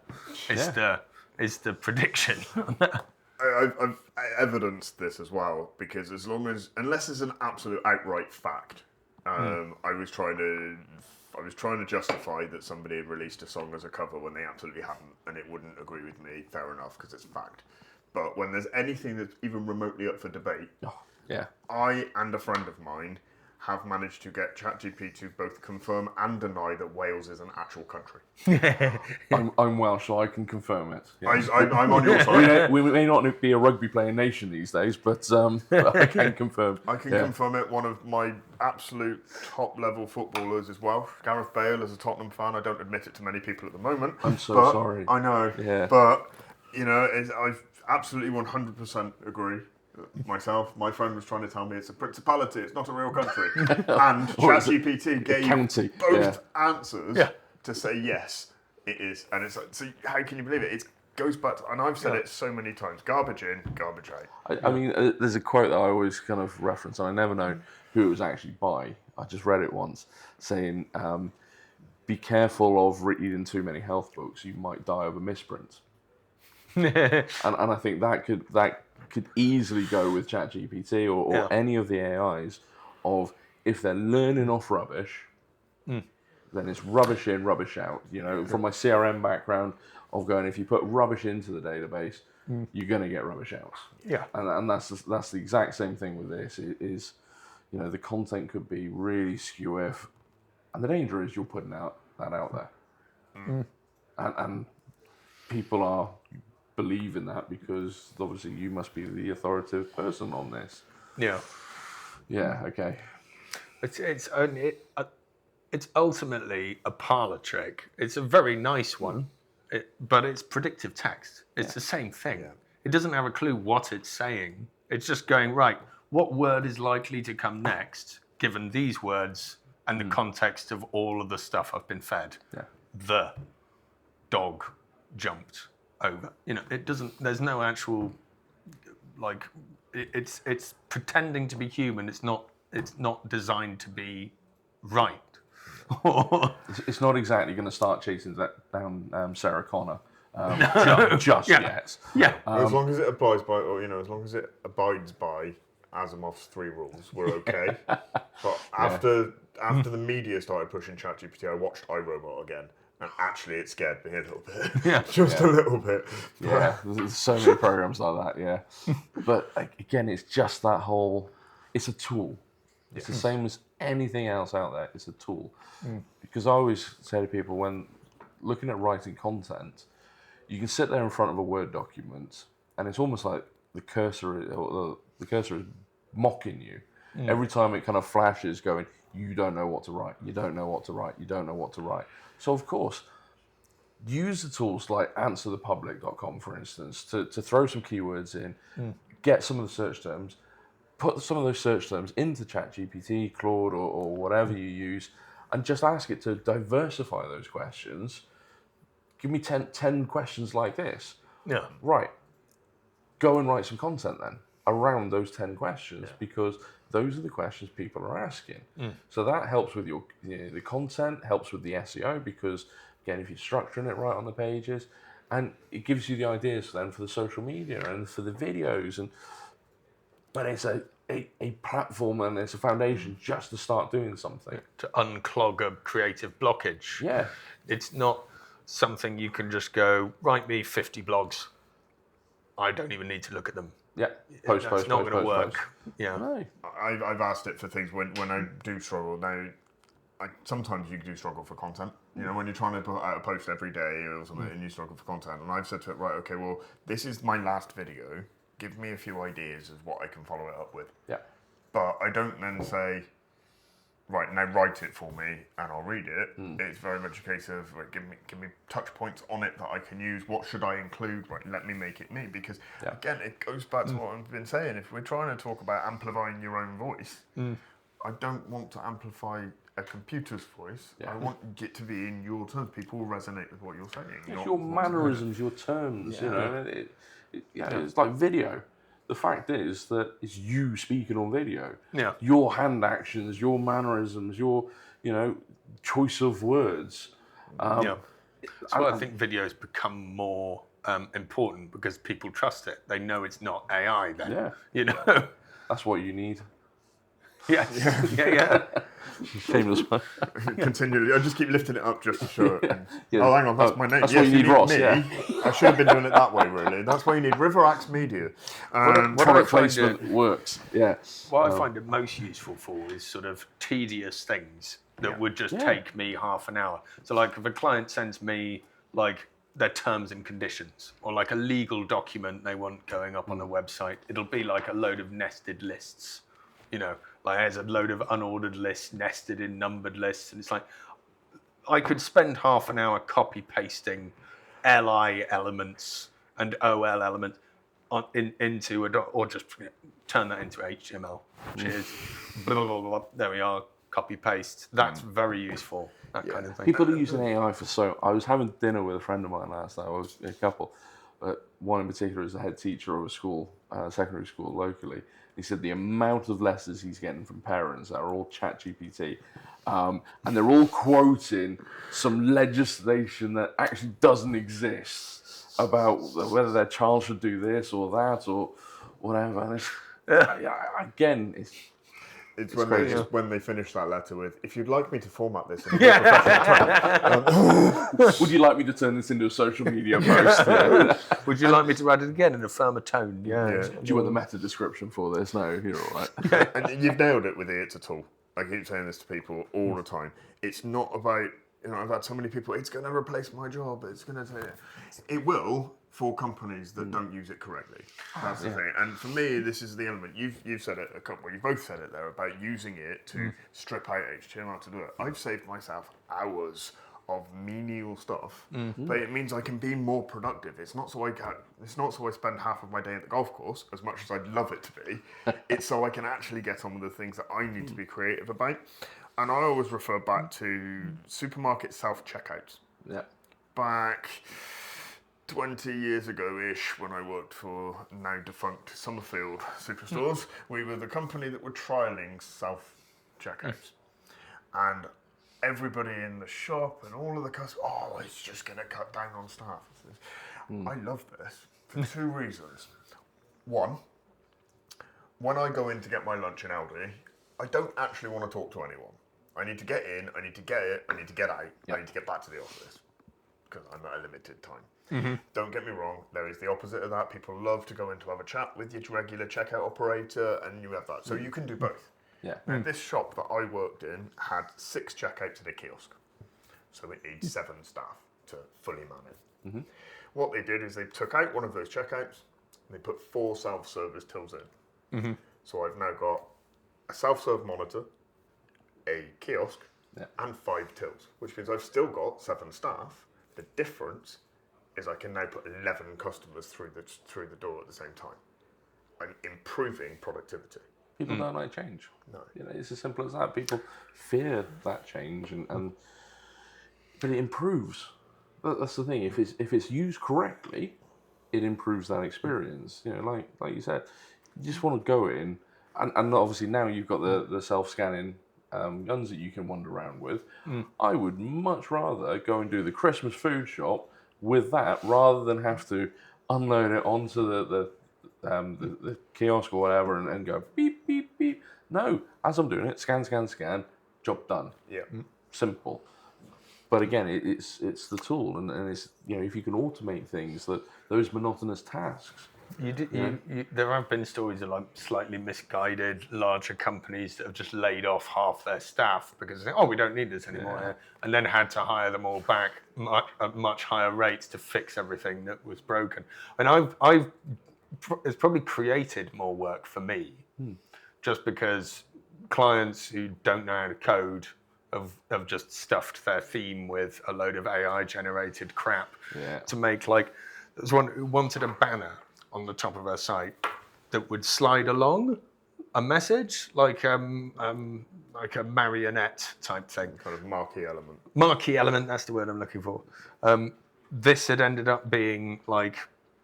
Is the prediction. I've evidenced this as well, because unless it's an absolute outright fact, I was trying to justify that somebody had released a song as a cover when they absolutely hadn't, and it wouldn't agree with me. Fair enough, because it's fact. But when there's anything that's even remotely up for debate, I and a friend of mine have managed to get ChatGPT to both confirm and deny that Wales is an actual country. I'm Welsh, so I can confirm it. Yes. I'm on your side. We may not be a rugby playing nation these days, but I can confirm. I can confirm it. One of my absolute top level footballers is Welsh. Gareth Bale is a Tottenham fan. I don't admit it to many people at the moment. I'm so sorry. I know. Yeah. But, I absolutely 100% agree. Myself, my friend was trying to tell me it's a principality, it's not a real country. And ChatGPT gave county. both answers to say yes, it is. And it's like, so how can you believe it? It goes back to, and I've said it so many times, garbage in, garbage out. I mean, there's a quote that I always kind of reference, and I never know who it was actually by. I just read it once, saying, be careful of reading too many health books, you might die of a misprint. and I think that could easily go with ChatGPT or any of the AIs of if they're learning off rubbish, then it's rubbish in, rubbish out. From my CRM background of going, if you put rubbish into the database, you're going to get rubbish out. Yeah. And that's the exact same thing with this. Is the content could be really skew if, and the danger is you're putting that out there, and people are believe in that because obviously you must be the authoritative person on this. Yeah. Yeah. Okay. It's ultimately a parlor trick. It's a very nice one, but it's predictive text. It's the same thing. Yeah. It doesn't have a clue what it's saying. It's just going, right, what word is likely to come next, given these words and the context of all of the stuff I've been fed. Yeah. The dog jumped over. It doesn't. There's no actual It's pretending to be human. It's not designed to be right. It's not exactly going to start chasing down Sarah Connor just yet. Yeah. As long as it abides by, as long as it abides by Asimov's 3 rules, we're okay. But after the media started pushing ChatGPT, I watched iRobot again. And actually, it scared me a little bit. Yeah. Just a little bit. Yeah, there's so many programs like that, yeah. But again, it's just that whole, it's a tool. It's the same as anything else out there. It's a tool. Because I always say to people, when looking at writing content, you can sit there in front of a Word document, and it's almost like the cursor is mocking you. Every time it kind of flashes going, you don't know what to write, you don't know what to write, you don't know what to write. So, of course, use the tools like answerthepublic.com, for instance, to throw some keywords in, get some of the search terms, put some of those search terms into ChatGPT, Claude, or whatever you use, and just ask it to diversify those questions. Give me 10 questions like this. Yeah. Right. Go and write some content then around those 10 questions because those are the questions people are asking. So that helps with the content, helps with the SEO because, again, if you're structuring it right on the pages, and it gives you the ideas then for the social media and for the videos. But it's a platform and it's a foundation just to start doing something. To unclog a creative blockage. Yeah. It's not something you can just go, write me 50 blogs. I don't even need to look at them. Yeah, post. It's not going to work. Yeah, no. I've asked it for things when I do struggle. Now, sometimes you do struggle for content. When you're trying to put out a post every day or something, and you struggle for content. And I've said to it, right, okay, well, this is my last video. Give me a few ideas of what I can follow it up with. Yeah. But I don't then say, right, now write it for me and I'll read it. It's very much a case of give me touch points on it that I can use. What should I include? Right, let me make it me. Because again, it goes back to what I've been saying. If we're trying to talk about amplifying your own voice, I don't want to amplify a computer's voice. I want it to be in your terms. People will resonate with what you're saying. It's your mannerisms, your terms. It's like video. The fact is that it's you speaking on video. Yeah. Your hand actions, your mannerisms, your choice of words. That's why I think videos become more important because people trust it. They know it's not AI then. Yeah. That's what you need. Yes. Yeah. Shameless one. Continually. I just keep lifting it up just to show it. Yeah. Oh, hang on, that's my name. That's why you need Ross, me. yeah. I should have been doing it that way, really. That's why you need River Axe Media. Product placement works. Yeah. What I find it most useful for is sort of tedious things that would just take me half an hour. So like if a client sends me like their terms and conditions or like a legal document they want going up on a website, it'll be like a load of nested lists. Like there's a load of unordered lists nested in numbered lists. And it's like, I could spend half an hour copy pasting LI elements and OL elements into a or just turn that into HTML, which is blah, blah, blah, blah. There we are, copy paste. That's very useful, that kind of thing. People are using AI I was having dinner with a friend of mine last night. I was a couple, but one in particular is the head teacher of a school, secondary school locally. He said the amount of letters he's getting from parents that are all ChatGPT, and they're all quoting some legislation that actually doesn't exist about whether their child should do this or that or whatever. And it's crazy. when they finish that letter with, if you'd like me to format this in a more professional tone. Would you like me to turn this into a social media post? Yeah. Would you like me to write it again in a firmer tone? Yeah. Do you want the meta description for this? No, you're all right. And you've nailed it with it. It's a tool. I keep saying this to people all the time. It's not about, I've had so many people, it's going to replace my job. It's going to it will for companies that don't use it correctly. That's the thing. And for me, this is the element. You've said it a couple. You both said it there about using it to strip out HTML to do it. I've saved myself hours of menial stuff, but it means I can be more productive. It's not so I spend half of my day at the golf course, as much as I'd love it to be. It's so I can actually get on with the things that I need to be creative about. And I always refer back to supermarket self-checkouts. Yeah. Back 20 years ago-ish, when I worked for now defunct Summerfield Superstores, we were the company that were trialling self-checkouts. And everybody in the shop and all of the customers, it's just going to cut down on staff. I love this for two reasons. One, when I go in to get my lunch in Aldi, I don't actually want to talk to anyone. I need to get in, I need to get it, I need to get out, I need to get back to the office because I'm at a limited time. Don't get me wrong, there is the opposite of that. People love to go in to have a chat with your regular checkout operator and you have that. So you can do both. Yeah. Now, this shop that I worked in had 6 checkouts at a kiosk. So it needs 7 staff to fully man it. What they did is they took out one of those checkouts and they put 4 self-service tills in. So I've now got a self-serve monitor, a kiosk, and 5 tills, which means I've still got 7 staff. The difference is I can now put 11 customers through the door at the same time. I'm improving productivity. People don't like change. No. It's as simple as that. People fear that change, but it improves. That's the thing. If it's used correctly, it improves that experience. Like you said, you just want to go in, and obviously now you've got the self-scanning guns that you can wander around with. I would much rather go and do the Christmas food shop with that rather than have to unload it onto the kiosk or whatever and go beep, beep, beep. No, as I'm doing it, scan, job done. Yeah. Simple. But again, it's the tool, and it's if you can automate things, those monotonous tasks. There have been stories of like slightly misguided larger companies that have just laid off half their staff because they think, we don't need this anymore, and then had to hire them all back at much higher rates to fix everything that was broken. And it's probably created more work for me, just because clients who don't know how to code have just stuffed their theme with a load of AI-generated crap to make there's one who wanted a banner on the top of her site that would slide along a message like a marionette type thing. Kind of marquee element. Marquee element, that's the word I'm looking for. This had ended up being like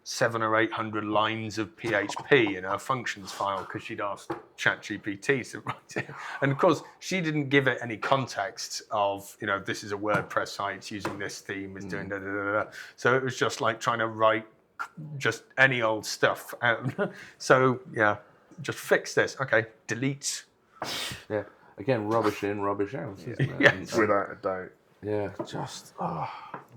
700 or 800 lines of PHP in her functions file because she'd asked ChatGPT to write it. And of course, she didn't give it any context of, this is a WordPress site, it's using this theme, it's doing da-da-da-da. So it was just like trying to write just any old stuff. So, just fix this. Okay, delete Yeah. Again, rubbish in, rubbish out, isn't it? Yeah. And, Without a doubt. yeah, just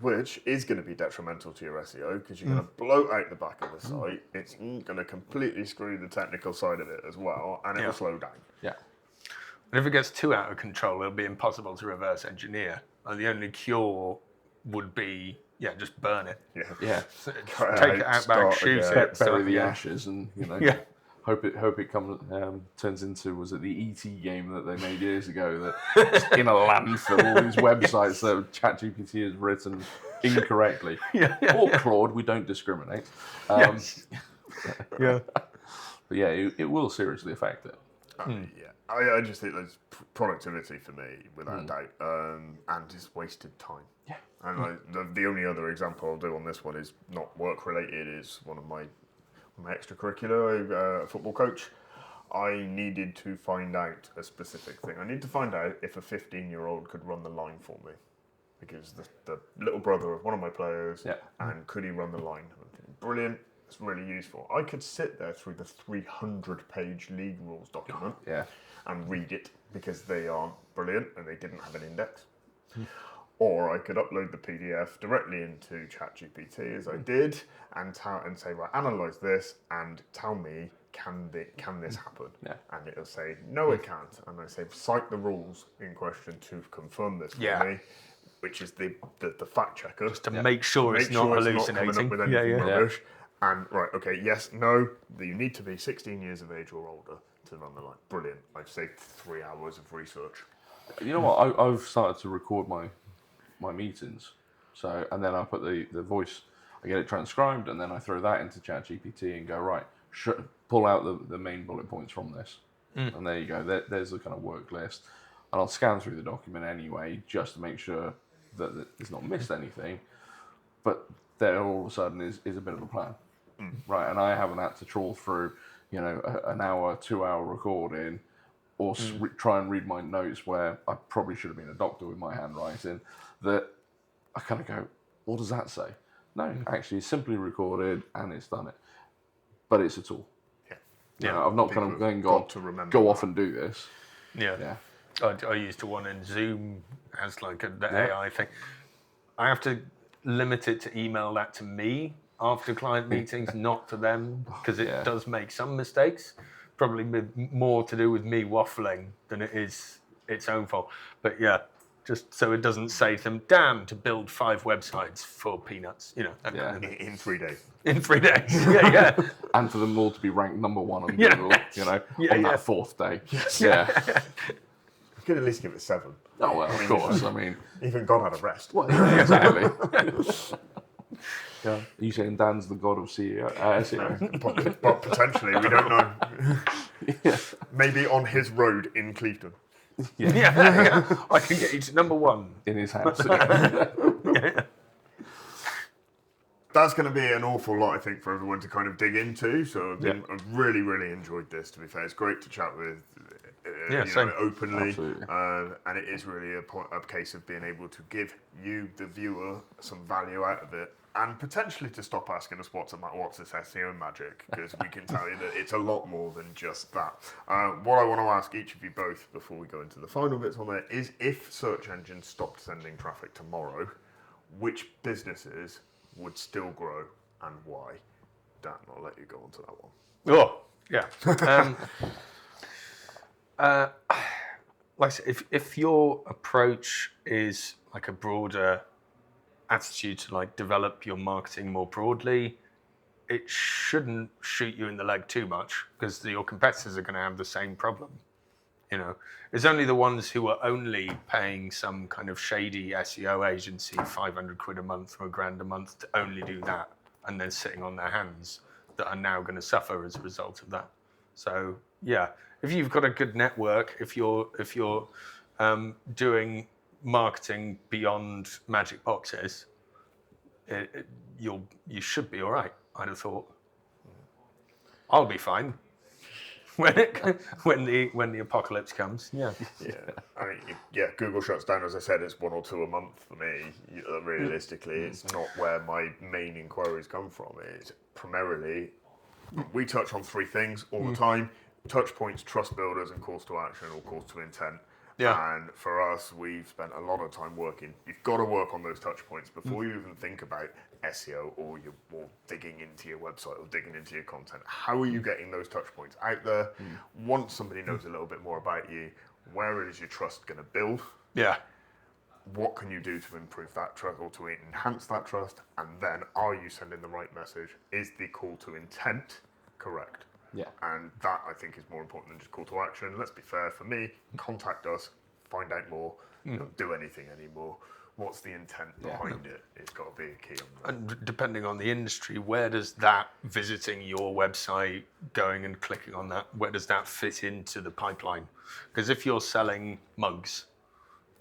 Which is going to be detrimental to your SEO because you're going to bloat out the back of the site. It's going to completely screw the technical side of it as well, and it will slow down. yeah. And if it gets too out of control, it'll be impossible to reverse engineer. And the only cure would be, just burn it. Yeah. Take it out back, shoot it, Bury the yeah. ashes, and Yeah. hope it comes turns into, was it the ET game that they made years ago, that it's in a landfill, all these websites that ChatGPT has written incorrectly. Or Claude, we don't discriminate. Yeah. But yeah, it will seriously affect it. I just think there's productivity for me, without doubt, and just wasted time. Yeah. And the only other example I'll do on this one is not work related. Is one of my extracurricular, a football coach. I needed to find out a specific thing. I need to find out if a 15-year-old could run the line for me, because the little brother of one of my players, and could he run the line? I'm thinking, brilliant. It's really useful. I could sit there through the 300-page league rules document and read it, because they are brilliant and they didn't have an index. Or I could upload the PDF directly into ChatGPT, as I did, and say, right, analyze this and tell me, can this happen? And it'll say, no, it can't. And I say, cite the rules in question to confirm this for me, which is the fact checker. Just to make sure it's not hallucinating. Not coming up with anything rubbish. And right, okay, yes, no, you need to be 16 years of age or older to run the line. Brilliant. I've saved 3 hours of research. You know what? I've started to record my meetings. So, and then I put the voice, I get it transcribed, and then I throw that into ChatGPT and go, right, pull out the main bullet points from this. And there you go. There's the kind of work list. And I'll scan through the document anyway, just to make sure that it's not missed anything. But there all of a sudden is a bit of a plan. Right, and I haven't had to trawl through, an hour, 2 hour recording, or try and read my notes where I probably should have been a doctor with my handwriting, that I kind of go, what does that say? No, actually, it's simply recorded and it's done it. But it's a tool. I've not kind of then gone, go off and do this. I used to one in Zoom as like the AI thing. I have to limit it to email that to me after client meetings, not to them, because it does make some mistakes, probably more to do with me waffling than it is its own fault. But just so it doesn't say to them, damn, to build 5 websites for peanuts, that kind of thing. In 3 days. In 3 days, And for them all to be ranked number 1 on Google, on that 4th day. You could at least give it 7. Oh, well, of course. I mean, even God had a rest. Well, exactly. Are you saying Dan's the god of SEO? But potentially, we don't know. Maybe on his road in Cleveland. I can get you to number 1 in his house. That's going to be an awful lot, I think, for everyone to kind of dig into. So I've really, really enjoyed this. To be fair, it's great to chat with. Openly, and it is really a case of being able to give you, the viewer, some value out of it, and potentially to stop asking us what's this SEO magic, because we can tell you that it's a lot more than just that. What I want to ask each of you both before we go into the final bits on there is, if search engines stopped sending traffic tomorrow, which businesses would still grow and why? Dan, I'll let you go on to that one. Oh, yeah. Like I said, if your approach is like a broader attitude to like develop your marketing more broadly, it shouldn't shoot you in the leg too much, because your competitors are going to have the same problem. It's only the ones who are only paying some kind of shady SEO agency 500 quid a month or $1,000 a month to only do that, and then sitting on their hands, that are now going to suffer as a result of that. So if you've got a good network, if you're doing marketing beyond magic boxes, you should be all right. I'd have thought. I'll be fine when the apocalypse comes. I mean, Google shuts down. As I said, it's 1 or 2 a month for me. Realistically, it's not where my main inquiries come from. It's primarily, we touch on 3 things all the time. touch points, trust builders, and calls to action or calls to intent. Yeah. And for us, we've spent a lot of time working. You've got to work on those touch points before you even think about SEO or digging into your website or digging into your content. How are you getting those touch points out there? Once somebody knows a little bit more about you, where is your trust going to build? Yeah. What can you do to improve that trust or to enhance that trust? And then, are you sending the right message? Is the call to intent correct? Yeah. And that, I think, is more important than just call to action. Let's be fair, for me, contact us, find out more, don't do anything anymore. What's the intent behind it? It's got to be a key on that. And depending on the industry, where does that visiting your website, going and clicking on that, where does that fit into the pipeline? Because if you're selling mugs,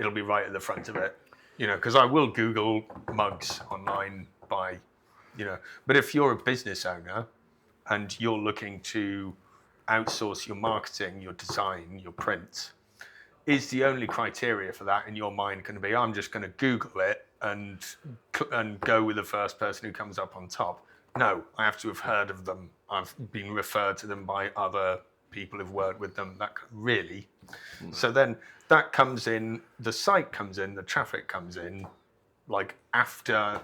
it'll be right at the front of it, because I will Google mugs online but if you're a business owner and you're looking to outsource your marketing, your design, your print, is the only criteria for that in your mind going to be, I'm just going to Google it and go with the first person who comes up on top? No, I have to have heard of them. I've been referred to them by other people who've worked with them. That really. So then that comes in, the site comes in, the traffic comes in, like after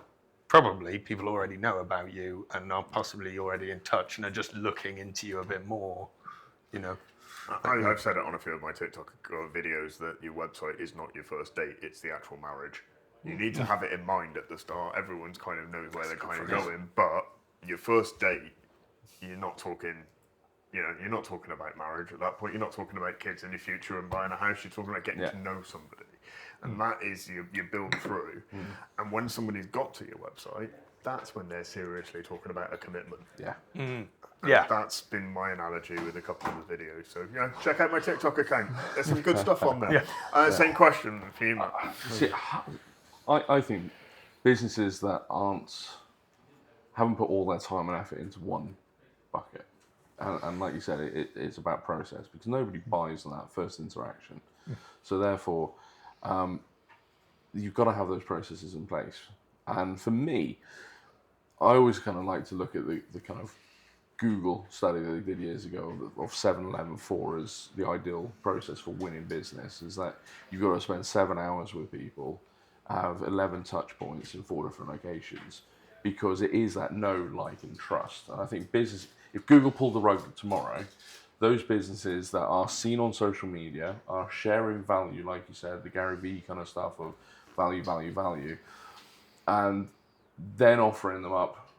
probably people already know about you and are possibly already in touch and are just looking into you a bit more, I've said it on a few of my TikTok videos that your website is not your first date, it's the actual marriage. You need to have it in mind at the start. Everyone's kind of knows where they're kind of going, but your first date, you're not talking about marriage at that point. You're not talking about kids in the future and buying a house. You're talking about getting to know somebody. And that is you build through. And when somebody's got to your website, that's when they're seriously talking about a commitment. Yeah. Yeah. That's been my analogy with a couple of the videos. So, check out my TikTok account. There's some good stuff on there. Same question for you, Matt. See, I think businesses that haven't put all their time and effort into one bucket, and like you said, it's about process, because nobody buys on that first interaction. So therefore, you've got to have those processes in place. And for me, I always kind of like to look at the kind of Google study that they did years ago of 7-11-4 as the ideal process for winning business, is that you've got to spend 7 hours with people, have 11 touch points in 4 different locations, because it is that know, like, and trust. And I think if Google pulled the rug tomorrow, those businesses that are seen on social media are sharing value, like you said, the Gary Vee kind of stuff of value, and then offering them up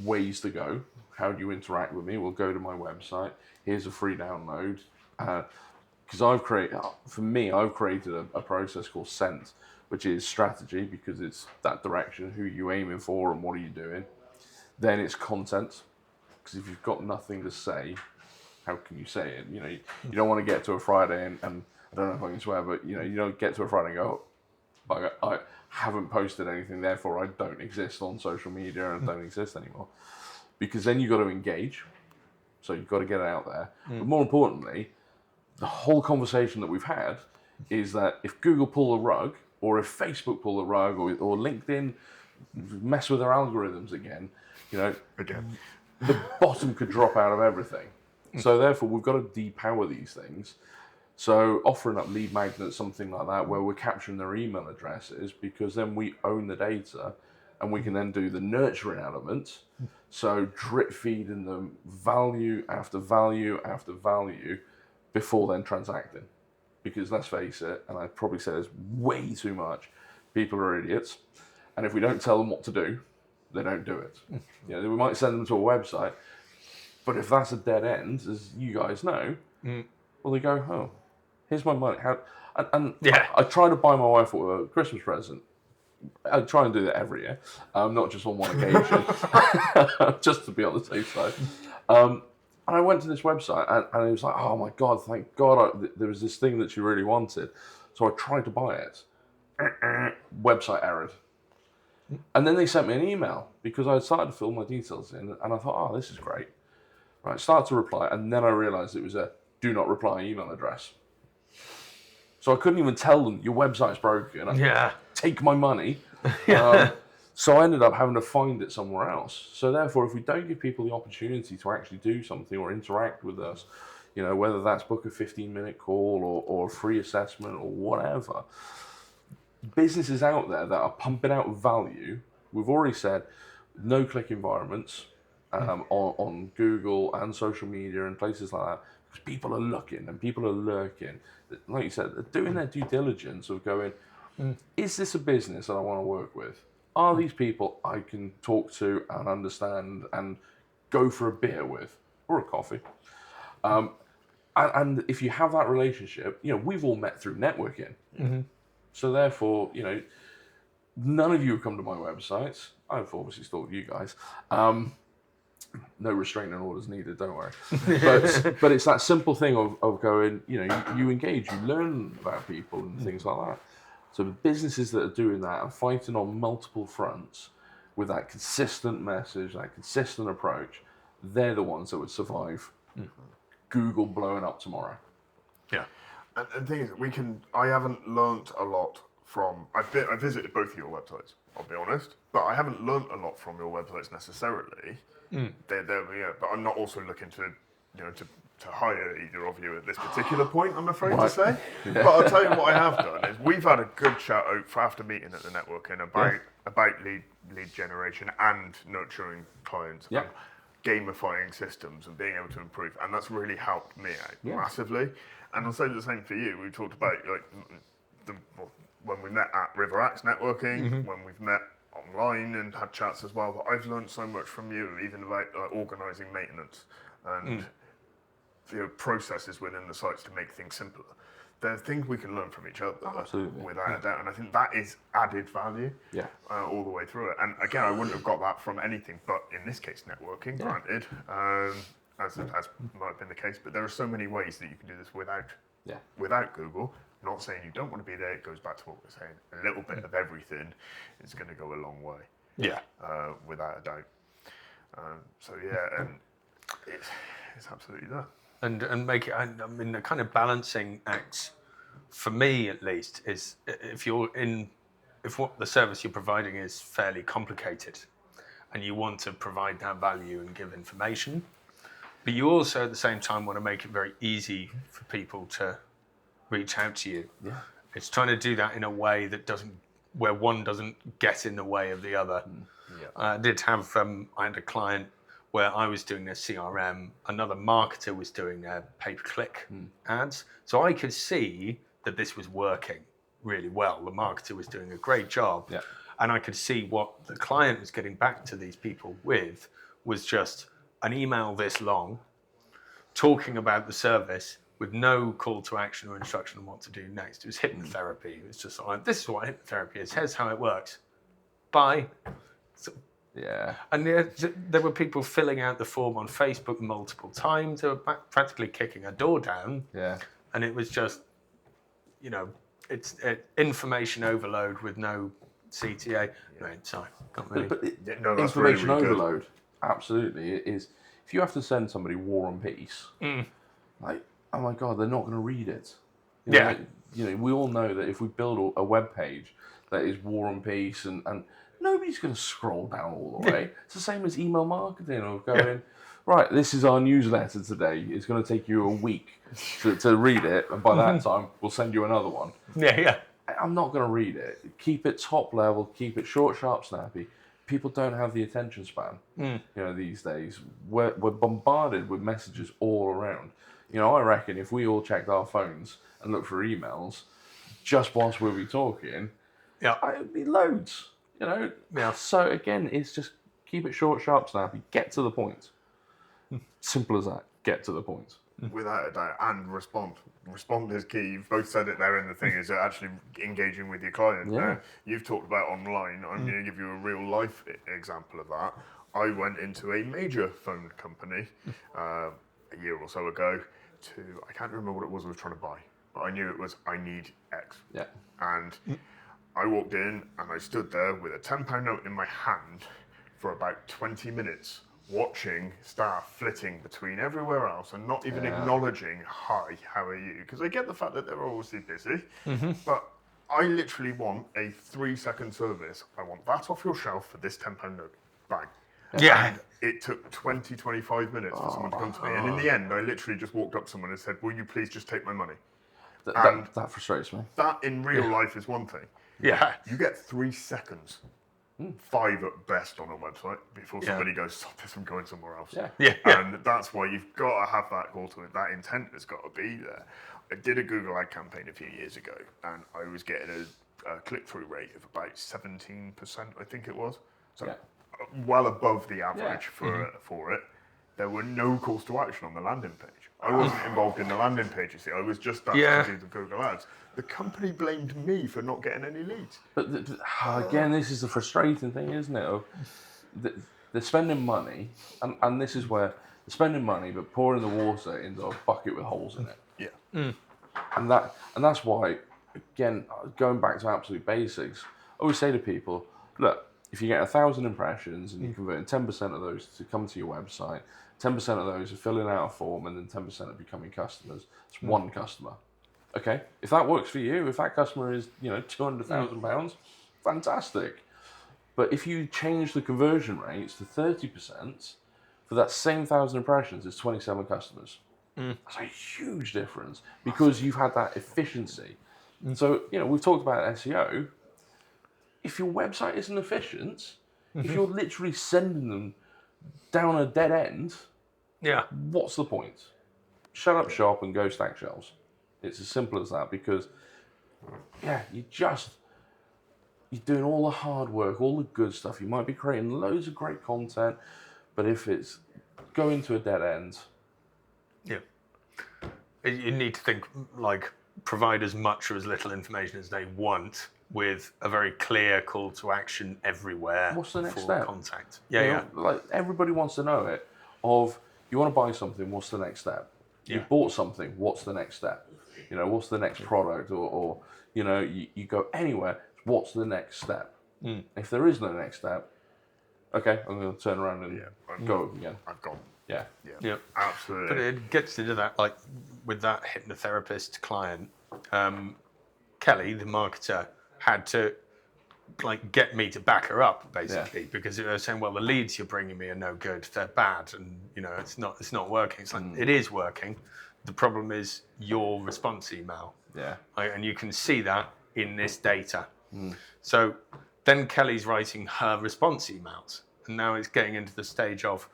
ways to go. How do you interact with me? Well, go to my website. Here's a free download. Because I've created a process called Scent, which is strategy, because it's that direction, who you're aiming for and what are you doing. Then it's content, because if you've got nothing to say, how can you say it? You don't want to get to a Friday and I don't know if I can swear, but you don't get to a Friday and go, but I haven't posted anything, therefore I don't exist on social media and don't exist anymore. Because then you've got to engage, so you've got to get it out there. But more importantly, the whole conversation that we've had is that if Google pull the rug, or if Facebook pull the rug, or LinkedIn mess with their algorithms again, the bottom could drop out of everything. So therefore, we've got to depower these things. So offering up lead magnets, something like that, where we're capturing their email addresses, because then we own the data, and we can then do the nurturing element. So drip feeding them value after value after value before then transacting. Because let's face it, and I probably say this way too much, people are idiots. And if we don't tell them what to do, they don't do it. We might send them to a website, but if that's a dead end, as you guys know, well, they go, oh, here's my money. I try to buy my wife a Christmas present. I try and do that every year, not just on one occasion, just to be on the safe side. And I went to this website, and it was like, oh my God, thank God, there was this thing that she really wanted. So I tried to buy it. Website errored. And then they sent me an email, because I had started to fill my details in, and I thought, oh, this is great. Right, start to reply, and then I realised it was a do not reply email address. So I couldn't even tell them, your website's broken. Take my money. So I ended up having to find it somewhere else. So therefore, if we don't give people the opportunity to actually do something or interact with us, whether that's book a 15-minute call or a free assessment or whatever. Businesses out there that are pumping out value, we've already said, no-click environments on Google and social media and places like that, because people are looking and people are lurking. Like you said, they're doing their due diligence of going, is this a business that I want to work with? Are these people I can talk to and understand and go for a beer with or a coffee? And if you have that relationship, we've all met through networking. So therefore, none of you have come to my websites. I've obviously stalked you guys. No restraining orders needed, don't worry. But it's that simple thing of going, you engage, you learn about people and things like that. So the businesses that are doing that and fighting on multiple fronts with that consistent message, that consistent approach, they're the ones that would survive Google blowing up tomorrow. Yeah. And the thing is, I haven't learnt a lot from, I visited both of your websites, I'll be honest, but I haven't learnt a lot from your websites necessarily. But I'm not also looking to hire either of you at this particular point, I'm afraid to say. Yeah. But I'll tell you what I have done is we've had a good chat after meeting at the networking about lead generation and nurturing clients. Yeah. Gamifying systems and being able to improve, and that's really helped me out massively. And I'll say the same for you. We talked about when we met at River Axe networking, when we've met online and had chats as well. But I've learned so much from you, even about organising maintenance and processes within the sites to make things simpler. There are things we can learn from each other, absolutely, without a doubt, and I think that is added value, all the way through it. And again, I wouldn't have got that from anything, but in this case, networking, granted, as might have been the case. But there are so many ways that you can do this without Google. Not saying you don't want to be there. It goes back to what we're saying. A little bit of everything is going to go a long way. Yeah, without a doubt. And it's absolutely there. And make it. I mean, the kind of balancing act, for me at least, is if what the service you're providing is fairly complicated, and you want to provide that value and give information, but you also at the same time want to make it very easy for people to reach out to you. Yeah. It's trying to do that in a way that where one doesn't get in the way of the other. Yeah. I had a client where I was doing their CRM, another marketer was doing their pay-per-click ads. So I could see that this was working really well. The marketer was doing a great job. Yeah. And I could see what the client was getting back to these people with was just an email this long, talking about the service with no call to action or instruction on what to do next. It was hypnotherapy. It was just like, this is what hypnotherapy is. Here's how it works. Bye. So, yeah. And there were people filling out the form on Facebook multiple times. They were practically kicking a door down. Yeah. And it was just, it's information overload with no CTA. Yeah. Right, sorry. Information overload, absolutely. It is. If you have to send somebody War and Peace, like, oh my God, they're not going to read it. We all know that if we build a web page that is War and Peace and nobody's going to scroll down all the way. It's the same as email marketing of going, right, this is our newsletter today. It's going to take you a week to read it. And by that time, we'll send you another one. Yeah. I'm not going to read it. Keep it top level. Keep it short, sharp, snappy. People don't have the attention span, these days. We're bombarded with messages all around. I reckon if we all checked our phones and looked for emails just whilst we'll be talking, it'd be loads. So again, it's just keep it short, sharp, snappy. Get to the point. Simple as that. Get to the point. Without a doubt, and respond. Respond is key. You've both said it there in the thing, is actually engaging with your client. Yeah. You've talked about online. I'm going to give you a real life example of that. I went into a major phone company a year or so ago I can't remember what it was I was trying to buy, but I knew it was, I need X. Yeah. And I walked in and I stood there with a £10 note in my hand for about 20 minutes, watching staff flitting between everywhere else and not even acknowledging, hi, how are you? Because I get the fact that they're obviously busy, but I literally want a 3-second service. I want that off your shelf for this £10 note. Bang. Yeah. And it took 20, 25 minutes for someone to come to me. And in the end, I literally just walked up to someone and said, will you please just take my money? That frustrates me. That in real life is one thing. Yeah. You get 3 seconds, 5 at best on a website before somebody goes, stop this, I'm going somewhere else. Yeah. And that's why you've got to have that call to it. That intent has got to be there. I did a Google ad campaign a few years ago, and I was getting a click-through rate of about 17%, I think it was. So well above the average for it. There were no calls to action on the landing page. I wasn't involved in the landing page, you see. I was just that to do the Google ads. The company blamed me for not getting any leads. But again, this is the frustrating thing, isn't it? They're spending money, and this is where they're spending money, but pouring the water into a bucket with holes in it. Yeah. And that's why, again, going back to absolute basics, I always say to people, look, if you get 1,000 impressions and you're converting 10% of those to come to your website, 10% of those are filling out a form, and then 10% are becoming customers. It's one customer. Okay, if that works for you, if that customer is £200,000, fantastic. But if you change the conversion rates to 30%, for that same 1,000 impressions, it's 27 customers. That's a huge difference because you've had that efficiency. So we've talked about SEO. If your website isn't efficient, if you're literally sending them down a dead end, what's the point? Shut up shop and go stack shelves. It's as simple as that because, you're doing all the hard work, all the good stuff. You might be creating loads of great content, but if it's going to a dead end. You need to think, provide as much or as little information as they want with a very clear call to action everywhere. What's the next step? Contact. Like everybody wants to know it. You want to buy something, what's the next step? You bought something, what's the next step? What's the next product? Or you go anywhere, what's the next step? If there is no next step, okay, I'm going to turn around and go again. I've gone. Yeah, absolutely. But it gets into that, with that hypnotherapist client, Kelly, the marketer, had to get me to back her up basically because they were saying, well, the leads you're bringing me are no good, they're bad, and it's not working. It's like it is working. The problem is your response email. And you can see that in this data. So then Kelly's writing her response emails, and now it's getting into the stage of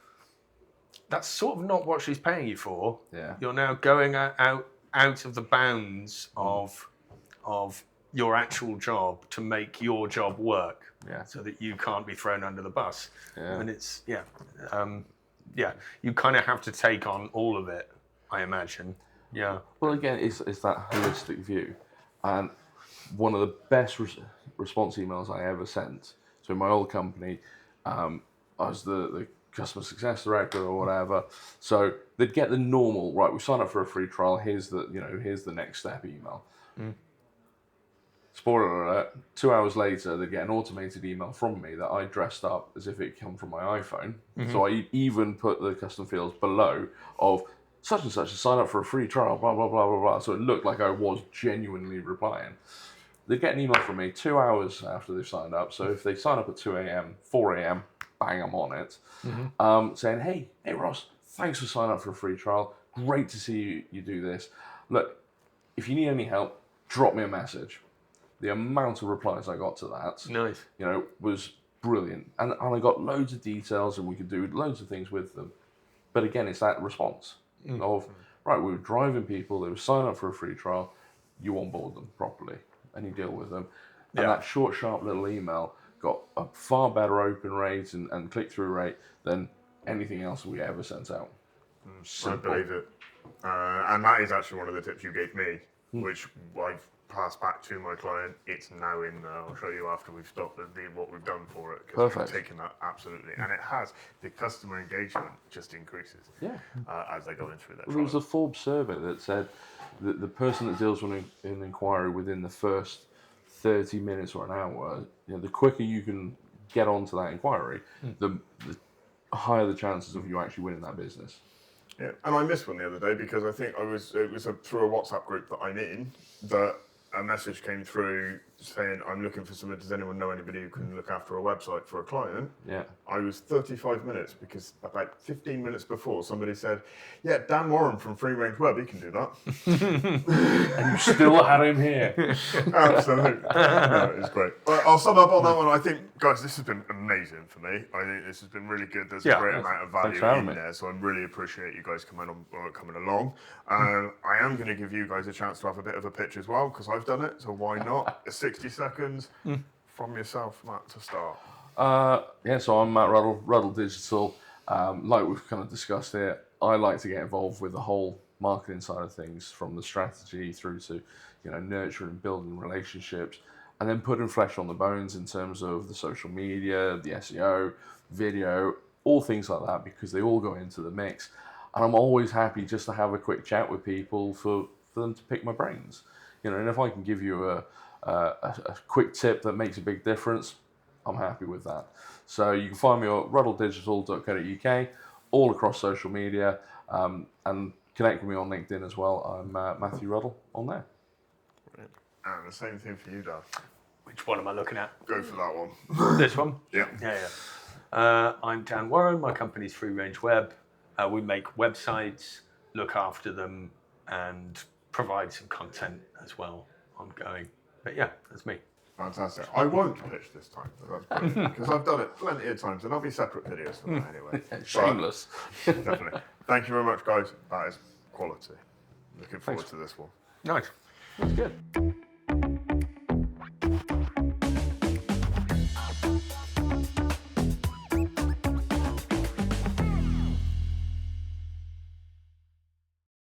that's sort of not what she's paying you for. You're now going out of the bounds of your actual job to make your job work, so that you can't be thrown under the bus. And it's you kind of have to take on all of it, I imagine. Well, again, it's that holistic view, and one of the best response emails I ever sent. So in my old company, I was the customer success director or whatever. So they'd get the normal, right, we sign up for a free trial, here's the next step email. Spoiler alert, 2 hours later, they get an automated email from me that I dressed up as if it come from my iPhone. So I even put the custom fields below of such and such to sign up for a free trial, blah, blah, blah, blah, blah. So it looked like I was genuinely replying. They get an email from me 2 hours after they've signed up. So if they sign up at 2 a.m., 4 a.m., bang, I'm on it. Saying, hey Ross, thanks for signing up for a free trial. Great to see you do this. Look, if you need any help, drop me a message. The amount of replies I got to that, was brilliant. And I got loads of details and we could do loads of things with them. But again, it's that response of, right, we were driving people, they were signing up for a free trial, you onboard them properly and you deal with them. And that short, sharp little email got a far better open rate and click-through rate than anything else we ever sent out. I believe it. And that is actually one of the tips you gave me, which I've passed back to my client. It's now in there. I'll show you after we've stopped what we've done for it. Because we've taken that absolutely. And it has. The customer engagement just increases as they go in through that trial. There was a Forbes survey that said that the person that deals with an inquiry within the first 30 minutes or an hour, the quicker you can get onto that inquiry, the higher the chances of you actually winning that business. Yeah, and I missed one the other day because I think it was through a WhatsApp group that I'm in that a message came through saying, I'm looking for something, does anyone know anybody who can look after a website for a client? Yeah. I was 35 minutes because about 15 minutes before somebody said, yeah, Dan Warren from Free Range Web, he can do that. And you still had him here. Absolutely. No, it's great. Well, I'll sum up on that one. I think, guys, this has been amazing for me. I think this has been really good. There's a great amount of value in there, so I really appreciate you guys coming along. I am going to give you guys a chance to have a bit of a pitch as well, because I've done it, so why not? 60 seconds from yourself, Matt, to start. So I'm Matt Ruddle, Ruddle Digital. Like we've kind of discussed here, I like to get involved with the whole marketing side of things, from the strategy through to, nurturing and building relationships, and then putting flesh on the bones in terms of the social media, the SEO, video, all things like that, because they all go into the mix. And I'm always happy just to have a quick chat with people for them to pick my brains. And if I can give you a quick tip that makes a big difference, I'm happy with that. So you can find me at ruddledigital.co.uk, all across social media, and connect with me on LinkedIn as well. I'm Matthew Ruddle on there. Brilliant. And the same thing for you, Dan. Which one am I looking at? Go for that one. This one? Yeah. I'm Dan Warren. My company's Free Range Web. We make websites, look after them, and provide some content as well ongoing. But yeah, that's me. Fantastic. I won't pitch this time, that's brilliant, because I've done it plenty of times, and there'll be separate videos for that anyway. Shameless. Definitely. Thank you very much, guys. That is quality. Looking forward to this one. Nice. That's good.